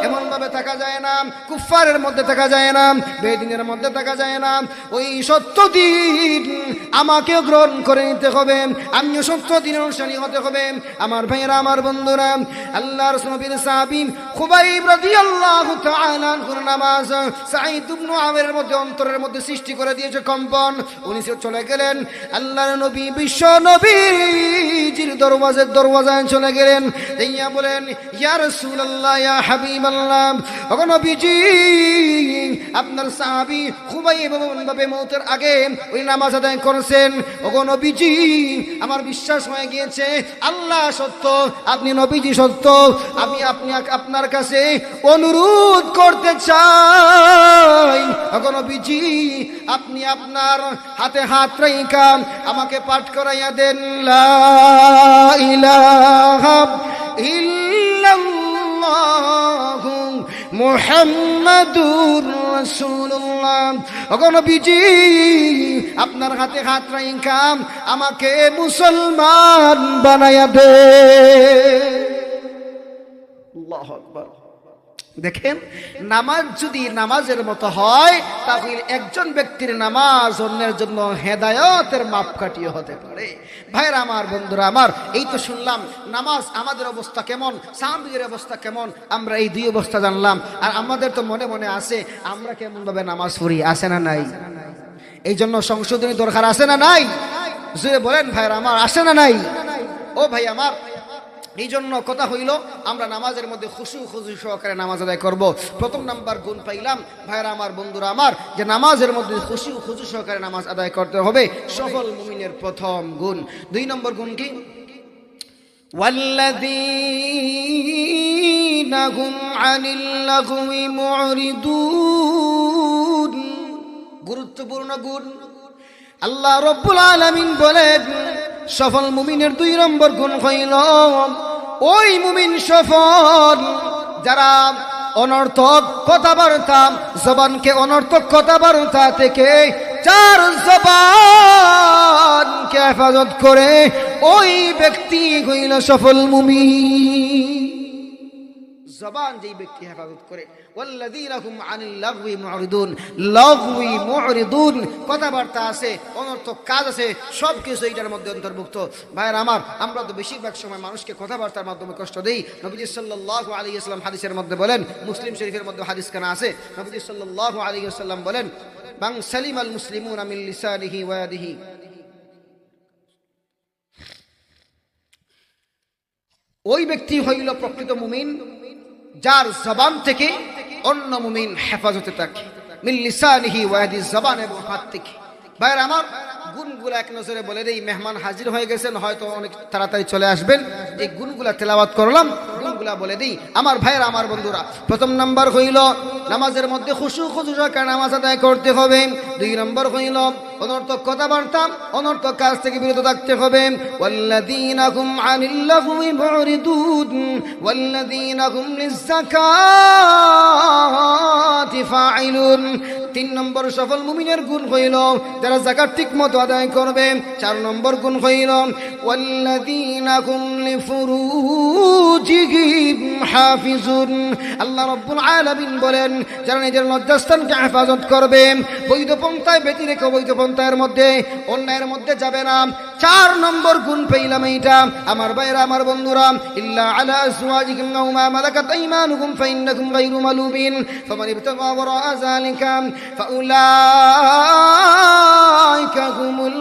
এমন ভাবে থাকা যায় না, কুফারের মধ্যে থাকা যায় না, বেদিনের মধ্যে থাকা যায় না। ওই সত্য দিন আমাকেও গ্রহণ করে নিতে হবে, আমিও সত্য দিনের অনুসারী হতে হবে। আমার ভাইরা, আমার বন্ধুরা, আল্লাহর নবীর সাহাবী খুবাইব রাদিয়াল্লাহু তাআলা আনহুর নামাজ সাঈদ ইবনে আমিরের মধ্যে অন্তরের মধ্যে সৃষ্টি করে দিয়েছে কম্পন। উনি চলে গেলেন আল্লাহর নবী বিশ্ব নবীজির দরওয়াজায় চলে গেলেন। ইয়া বলেন ইয়া রাসূলুল্লাহ, ইয়া হাবিবাল্লাহ, ওগো নবীজি আপনার সাহাবী খুবাইব ভাবে মওতের আগে ওই নামাজ আদায় করেছেন। ওগো নবীজি আমার বিশ্বাস হয়ে গিয়েছে আল্লাহ সত্য, আপনি নবীজি সত্য। আমি আপনার কাছে অনুরোধ করতে চাই, ওগো নবীজি আপনি আপনার হাতে হাত রাইখা আমাকে পাঠ করাইয়া দেন লা ইলাহা ইল্লাল্লাহু মুহাম্মাদুর রাসূলুল্লাহ। ওগো নবীজি আপনার হাতে হাত রাইখা আমাকে মুসলমান বানাইয়া দেন। আল্লাহু আকবার। দেখেন, নামাজ যদি নামাজের মতো হয় তাহলে একজন ব্যক্তির নামাজ অন্যের জন্য হেদায়েতের মাপকাঠি হতে পারে। ভাইরা আমার, বন্ধুরা আমার, এই তো শুনলাম নামাজ আমাদের অবস্থা কেমন, সাহাবীদের অবস্থা কেমন, আমরা এই দুই অবস্থা জানলাম। আর আমাদের তো মনে মনে আছে আমরা কেমন ভাবে নামাজ পড়ি, আছে না নাই? এই জন্য সংশোধনী দরকার আছে না নাই? জুড়ে বলেন ভাইরা আমার, আসে না নাই? ও ভাই আমার, এই জন্য কথা হইল আমরা নামাজের মধ্যে খুশু সহকারে নামাজ আদায় করব। প্রথম নাম্বার গুণ পাইলাম ভাইরা আমার, বন্ধুরা আমার, যে নামাজের মধ্যে খুশু সহকারে নামাজ আদায় করতে হবে, সফল মুমিনের প্রথম গুণ। 2 নম্বর গুণ কি? ওয়াল্লাযীনা হুম আনিল লাগwi মুরিদুন। গুরুত্বপূর্ণ গুণ। আল্লাহ রাব্বুল আলামিন বলেন সফল মুমিনের 2 নম্বর গুণ হইল ওই মুমিন সফল যারা অনর্থক কথাবার্তা, জবানকে অনর্থক কথাবার্তা থেকে যার জবানকে হেফাজত করে, ওই ব্যক্তি হইল সফল মুমিন। জবান যেই ব্যক্তি হেফাজত করে, ওয়াল্লাযীনা হুম আনিল লাগwi মুরিদুন, লাগwi মুরিদুন, কথাবার্তা আছে, অনর্থক কাজ আছে, সব কিছু এইটার মধ্যে অন্তর্ভুক্ত। ভাইরা আমার, আমরা তো বেশিরভাগ সময় মানুষকে কথাবার্তার মাধ্যমে কষ্ট দেই। নবীজি সাল্লাল্লাহু আলাইহি ওয়াসাল্লাম হাদিসের মধ্যে বলেন, মুসলিম শরীফের মধ্যে হাদিস কানা আছে, নবীজি সাল্লাল্লাহু আলাইহি ওয়াসাল্লাম বলেন মান সালিমাল মুসলিমুনা মিন লিসানিহি ওয়া ইয়াদিহি। ওই ব্যক্তি হইল প্রকৃত মুমিন যার জবান থেকে অন্য মুমিন হেফাজতে থাকে, মিন লিসানিহি ওয়া ইয়াদিহি, জবান এবং হাত থেকে। ভাইরা আমার, গুণগুলা এক নজরে বলে দেই। মেহমান হাজির হয়ে গেছেন, হয়তো অনেক তাড়াতাড়ি চলে আসবেন। এই গুণগুলা তেলাওয়াত করলাম, গুণগুলা বলে দিই। আমার ভাইরা, আমার বন্ধুরা, প্রথম নাম্বার হইল নামাজের মধ্যে খুশু সহকারে নামাজ আদায় করতে হবে। 2 নম্বর হইল অনর্থক কথাবার্তা, অনর্থক কাজ থেকে বিরত থাকতে হবে। ওয়াল্লাযীনা হুম আনিল লাগwi মুরিদুন ওয়াল্লাযীনা হুম লিয-যাকাত ফাইলুন। 3 নম্বর সফল মুমিনের গুণ হইল যারা যাকাত ঠিকমতো আদায় করবে। 4 নম্বর গুণ হইল ওয়াল্লাযীনা হুম লিফুরুজিহিম হাফিজুন। আল্লাহ রাব্বুল আলামিন বলেন যারা নিজের লজ্জাস্থানকে হেফাজত করবে, বৈধ পন্থায় ব্যতি রেখে বৈধ পন্থার মধ্যে অন্যায়ের মধ্যে যাবে না। 4 নম্বর গুণ পেলাম এইটা আমার ভাইরা আমার বন্ধুরা, ইল্লা আলা আজওয়াজিহিম আও মা মালাকাত আইমানুহুম ফাইন্নাকুম গায়রু মালুবিন ফামান ইবতাগা ওয়ারাআ যালিকা ফাউলাইকা হুমুল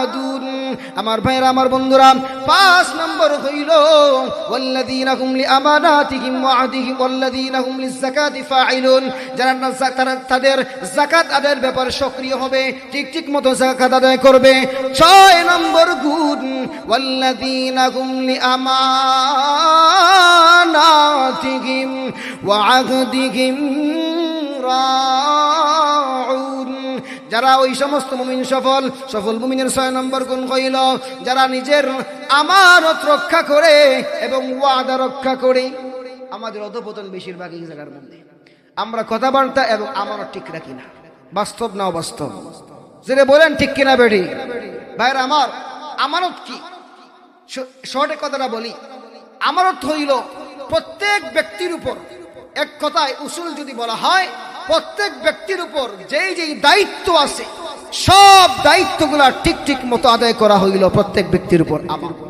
আদুন। আমার ভাইরা আমার বন্ধুরা, 5 নম্বর হইল ওয়াল্লাযীনা হুম লিআমানাতিহিম ওয়া আহদিহিম ওয়াল্লাযীনা হুম লিযাকাতি ফাইলুন। যারা তাদের যাকাত আদায়ের ব্যাপারে সক্রিয় হবে, ঠিক মতো যাকাত আদায় করবে। 6 নম্বর গুণ ওয়াল্লাযীনা হুম লিআমানাতিহিম ওয়া আহদিহিম রাউন। যারা ওই সমস্ত মুমিন সফল মুমিনের 6 নম্বর গুণ হইল যারা নিজের আমানত রক্ষা করে এবং ওয়াদা রক্ষা করে। আমাদের অধপতন বেশিরভাগ এই জায়গার মধ্যে, আমরা কথাবার্তা এবং আমানত ঠিক রাখি না। বাস্তব না অবাস্তব? যেটা বলেন ঠিক কিনা বেটি? ভাইরা আমার, আমানত কি? শর্টে কথাটা বলি, আমানত হইল প্রত্যেক ব্যক্তির উপর, এক কথায় উসুল যদি বলা হয়, প্রত্যেক ব্যক্তির উপর যেই দায়িত্ব আছে সব দায়িত্বগুলা ঠিক মতো আদায় করা হইল প্রত্যেক ব্যক্তির উপর আমানত।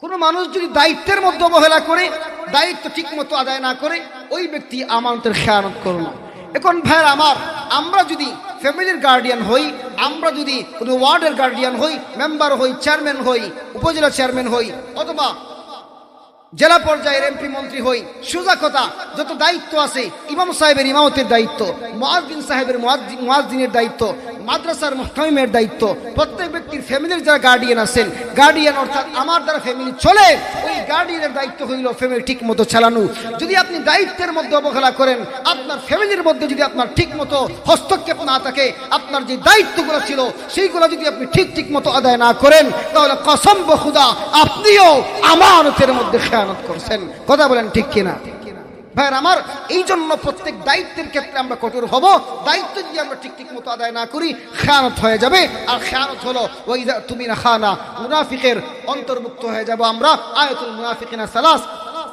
কোন মানুষ যদি দায়িত্বের মধ্যে অবহেলা করে, দায়িত্ব ঠিক মতো আদায় না করে, ওই ব্যক্তি আমানতের খেয়ানত করল। এখন ভাইরা আমার, আমরা যদি ফ্যামিলির গার্ডিয়ান হই, আমরা যদি কোনো ওয়ার্ডের গার্ডিয়ান হই, মেম্বার হই, চেয়ারম্যান হই, উপজেলা চেয়ারম্যান হই, অথবা জেলা পর্যায়ের এমপি মন্ত্রী হই, সোজা কথা যত দায়িত্ব আছে, ইমাম সাহেবের ইমামতের দায়িত্ব, মুয়াজ্জিন সাহেবের মুয়াজ্জিনের দায়িত্ব, মাদ্রাসার মুহতামিমের দায়িত্ব, প্রত্যেক ব্যক্তির ফ্যামিলির যারা গার্ডিয়ান আছেন, গার্ডিয়ান অর্থাৎ আমার দ্বারা ফ্যামিলি চলে, ওই গার্ডিয়ানের দায়িত্ব হইল ফ্যামিলি ঠিক মতো চালানো। যদি আপনি দায়িত্বের মধ্যে অবহেলা করেন, আপনার ফ্যামিলির মধ্যে যদি আপনার ঠিক মতো হস্তক্ষেপ না থাকে, আপনার যে দায়িত্বগুলো ছিল সেইগুলো যদি আপনি ঠিক মতো আদায় না করেন, তাহলে কসম বখুদা আপনিও আমানতের মধ্যে খেয়ানত করছেন। কথা বলেন ঠিক কিনা? ভাইরা আমার, এই জন্য প্রত্যেক দায়িত্বের ক্ষেত্রে আমরা কঠোর হব। দায়িত্ব যদি আমরা ঠিক মতো আদায় না করি, খেয়ানত হয়ে যাবে। আর খেয়ানত হলো ওয়াইদা তুমিনা খানা, মুনাফিকের অন্তর্ভুক্ত হয়ে যাব আমরা। আয়াতুল মুনাফিকিনা সালাস,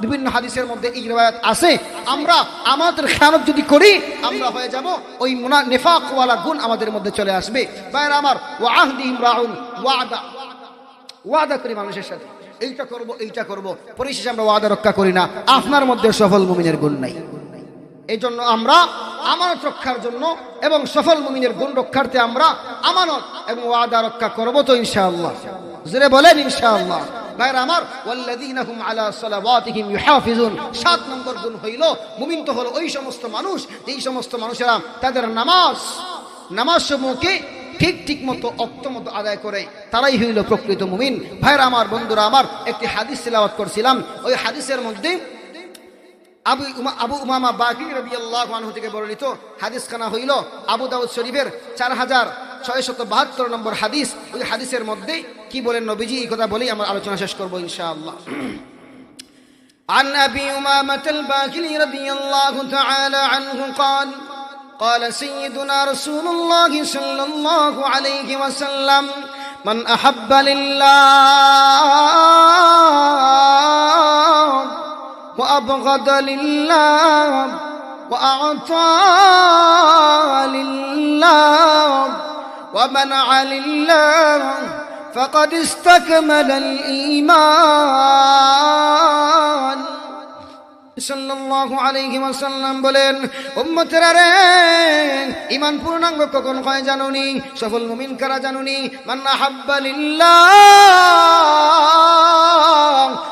বিভিন্ন হাদিসের মধ্যে এই riwayat আছে। আমরা আমাদের খেয়ানত যদি করি, আমরা হয়ে যাব ওই নিফাক ওয়ালা গুণ আমাদের মধ্যে চলে আসবে। ভাইরা আমার, ওয়া আহদিহিম রাউন, ওয়াদা করি মানুষের সাথে, এইটা করব, পরিশেষে আমরা ওয়াদা রক্ষা করি না। আপনার মধ্যে সফল মুমিনের গুণ নাই। এই জন্য আমরা আমানত রক্ষার জন্য এবং সফল মুমিনের গুণ রক্ষার্থে আমরা আমানত এবং ওয়াদা রক্ষা করব তো ইনশাআল্লাহ। জোরে বলেন ইনশাআল্লাহ। ভাইরা আমার, ওয়াল্লাযীনা হুম আলা সালাওয়াতিহিম ইউহাফিজুন। 7 নম্বর গুণ হইল মুমিন তো হলো ওই সমস্ত মানুষ, যেই সমস্ত মানুষেরা তাদের নামাজ সমূহকে ঠিক মতো অক্ত মতো আদায় করে, তারাই হইল প্রকৃত মুমিন। ভাইরা আমার, বন্ধুরা আমার, একটি হাদিস তিলাওয়াত করছিলাম। ওই হাদিসের মধ্যে আবু উমামা বাকির রাদিয়াল্লাহু আনহু থেকে বর্ণিত হাদিসখানা হইল আবু দাউদ শরীফের 4672 নম্বর হাদিস। ওই হাদিসের মধ্যে কি বলেন নবীজি, এই কথা বলেই আমার আলোচনা শেষ করব ইনশাআল্লাহ। عن أبي أمامة الباهلي رضي الله تعالى عنه قال سيدنا رسول الله صلى الله عليه وسلم من أحب لله وأبغض لله وأعطى لله ومنع لله فقد استكمل الإيمان। সাল্লাল্লাহু আলাইহি ওয়াসাল্লাম বলেন, উম্মতেরা রে, ঈমান পূর্ণাঙ্গ কখন হয় জানুনি? সফল মুমিন কারা জানুনি? মান আহাব্বা লিল্লাহ।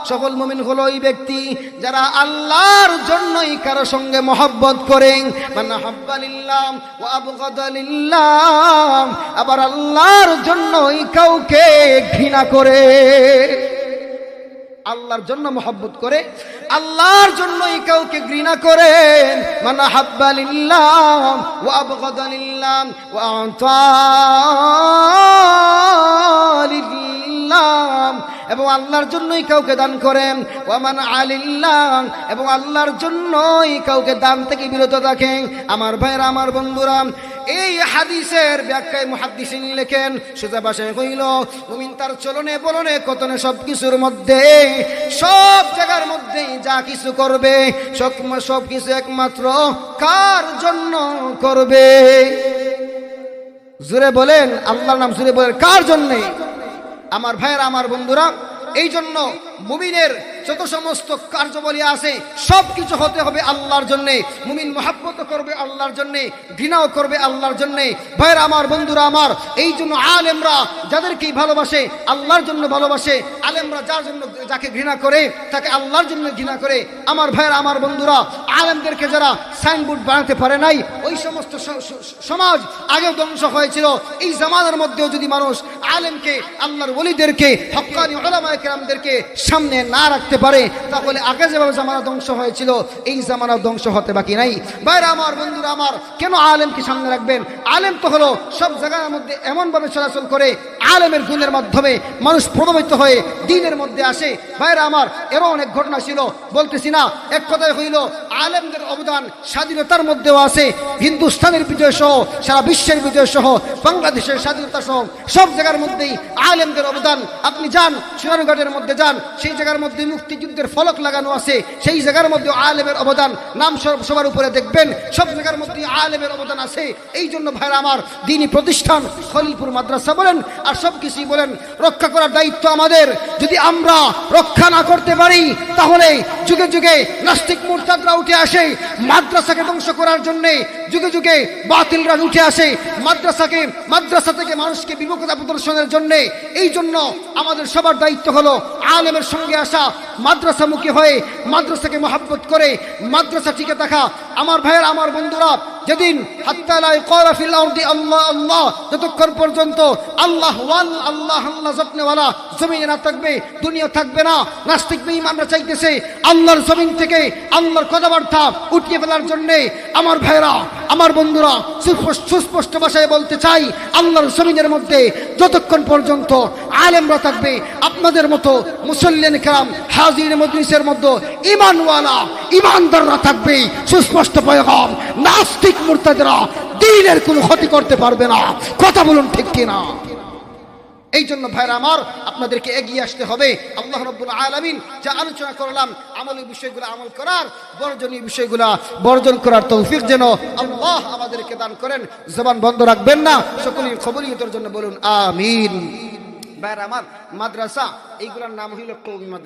সফল মুমিন হলো ওই ব্যক্তি যারা আল্লাহর জন্যই কারো সঙ্গে মহব্বত করে। মান আহাব্বা লিল্লাহ ওয়া আবগাদা লিল্লাহ, আবার আল্লাহর জন্যই কাউকে ঘৃণা করে। আল্লাহর জন্য মহব্বত করে, আল্লাহর জন্যই কাউকে ঘৃণা করে। মান আহাব্বা লিল্লাহ ওয়া আবগাদা লিল্লাহ ওয়া আতা লিল্লাহ, এবং আল্লাহর জন্যই কাউকে দান করেন, ওয়ামান আলিল্লাহ এবং আল্লাহর জন্যই কাউকে দান থেকে বিরত রাখেন। আমার ভাইরা, আমার বন্ধুরা, এই হাদিসের ব্যাখ্যায় মুহাদ্দিসিন লেখেন, সোজা ভাষায় কইল, মুমিন তার চলনে বলনে কতনে সবকিছুর মধ্যে, সব জায়গার মধ্যেই যা কিছু করবে সব কিছু একমাত্র কার জন্য করবে? জোরে বলেন, আল্লাহর নাম জোরে বলেন, কার জন্য? আমার ভাইয়েরা, আমার বন্ধুরা, এই জন্য মুমিনের যত সমস্ত কার্যাবলী আছে সব কিছু হতে হবে আল্লাহর জন্যে। মুমিন মহাব্বত করবে আল্লাহর জন্যে, ঘৃণাও করবে আল্লাহর জন্যে। ভাইরা আমার, বন্ধুরা আমার, এই জন্য আলেমরা যাদেরকেই ভালোবাসে আল্লাহর জন্য ভালোবাসে, আলেমরা যার জন্য যাকে ঘৃণা করে তাকে আল্লাহর জন্য ঘৃণা করে। আমার ভাইরা, আমার বন্ধুরা, আলেমদেরকে যারা সাইনবোর্ড বানাতে পারে নাই, ওই সমস্ত সমাজ আগেও ধ্বংস হয়েছিল। এই জামানার মধ্যেও যদি মানুষ আলেমকে, আল্লাহর ওলিদেরকে, হক্কানি উলামায়ে কেরামদেরকে সামনে না রাখতে পারে, তাহলে আগে যেভাবে জামানা ধ্বংস হয়েছিল এই জামানা ধ্বংস হতে বাকি নাই। ভাইরা আমার, বন্ধুরা আমার, কেন আলেমকে সামনে রাখবেন? আলেম তো হলো সব জায়গার মধ্যে এমনভাবে চলাচল করে, আলেমের গুণের মাধ্যমে মানুষ প্রভাবিত হয়ে দ্বীনের মধ্যে আসে। ভাইরা আমার, এরও অনেক ঘটনা ছিল, বলতেছি না। এক কথায় হইল, আলেমদের অবদান স্বাধীনতার মধ্যেও আছে। হিন্দুস্তানের বিজয় সহ, সারা বিশ্বের বিজয় সহ, বাংলাদেশের স্বাধীনতা সহ সব জায়গার মধ্যেই আলেমদের অবদান। আপনি যান, সোনারঘাটের মধ্যে যান, সেই জায়গার মধ্যে মুক্তিযুদ্ধের ফলক লাগানো আছে, সেই জায়গার মধ্যে আলেমের অবদান নাম সবার উপরে দেখবেন, সব জায়গার মধ্যে আলেমের অবদান আছে। এই জন্য ভাইরা আমার, দ্বীনি প্রতিষ্ঠান, খলিলপুর মাদ্রাসা বলেন আর সব কিছুই বলেন, রক্ষা করার দায়িত্ব আমাদের। যদি আমরা রক্ষা না করতে পারি, তাহলে যুগে যুগে নাস্তিক মুরতাদরা উঠে আসে মাদ্রাসাকে ধ্বংস করার জন্য, যুগে যুগে বাতিলরা উঠে আসে মাদ্রাসা থেকে মানুষকে বিমুখতা প্রদর্শনের জন্য। এই জন্য আমাদের সবার দায়িত্ব হলো আলেমের সঙ্গে আসা, মাদ্রাসামুখী হয়ে মাদ্রাসাকে মহাব্বত করে মাদ্রাসা টিকে থাকা। আমার ভাইয়ের, আমার বন্ধুরা, যেদিন হাত্তা লা ইয়াকুরা ফিল আরদি আল্লাহ আল্লাহ, যতক্ষণ পর্যন্ত আল্লাহ ওয়াল আল্লাহ আল্লাহ জপনেওয়ালা জমিনে না থাকবে, দুনিয়া থাকবে না। নাস্তিক বেঈমানরা চাইতেছে আল্লাহর জমিন থেকে আল্লাহর কথাবার্তা উঠিয়ে ফেলার জন্য। আমার ভাইয়েরা, আমার বন্ধুরা, সুস্পষ্ট ভাষায় বলতে চাই, আল্লাহর জমিনের মধ্যে যতক্ষণ পর্যন্ত আলেমরা থাকবে, আপনাদের মতো মুসল্লিন কেরাম হাজির মজলিসের মধ্যে ঈমানওয়ালা ঈমানদাররা থাকবে। সুস্পষ্ট পয়গাম, নাস্তিক মুরতাদরা দ্বীনের কোনো ক্ষতি করতে পারবে না। কথা বলুন ঠিক কিনা? এই জন্য ভাইরা আমার, আপনাদেরকে এগিয়ে আসতে হবে। আল্লাহ রাব্বুল আলামিন যা আলোচনা করলাম, আমলের বিষয়গুলো আমল করার, বর্জনীয় বিষয়গুলো বর্জন করার তৌফিক যেন আল্লাহ আমাদেরকে দান করেন। জবান বন্ধ রাখবেন না, সকলের কবুলিয়তের জন্য বলুন আমিন। ভাইরা আমার, মাদ্রাসা এইগুলোর নাম হইল কওমি মাদ্রাসা।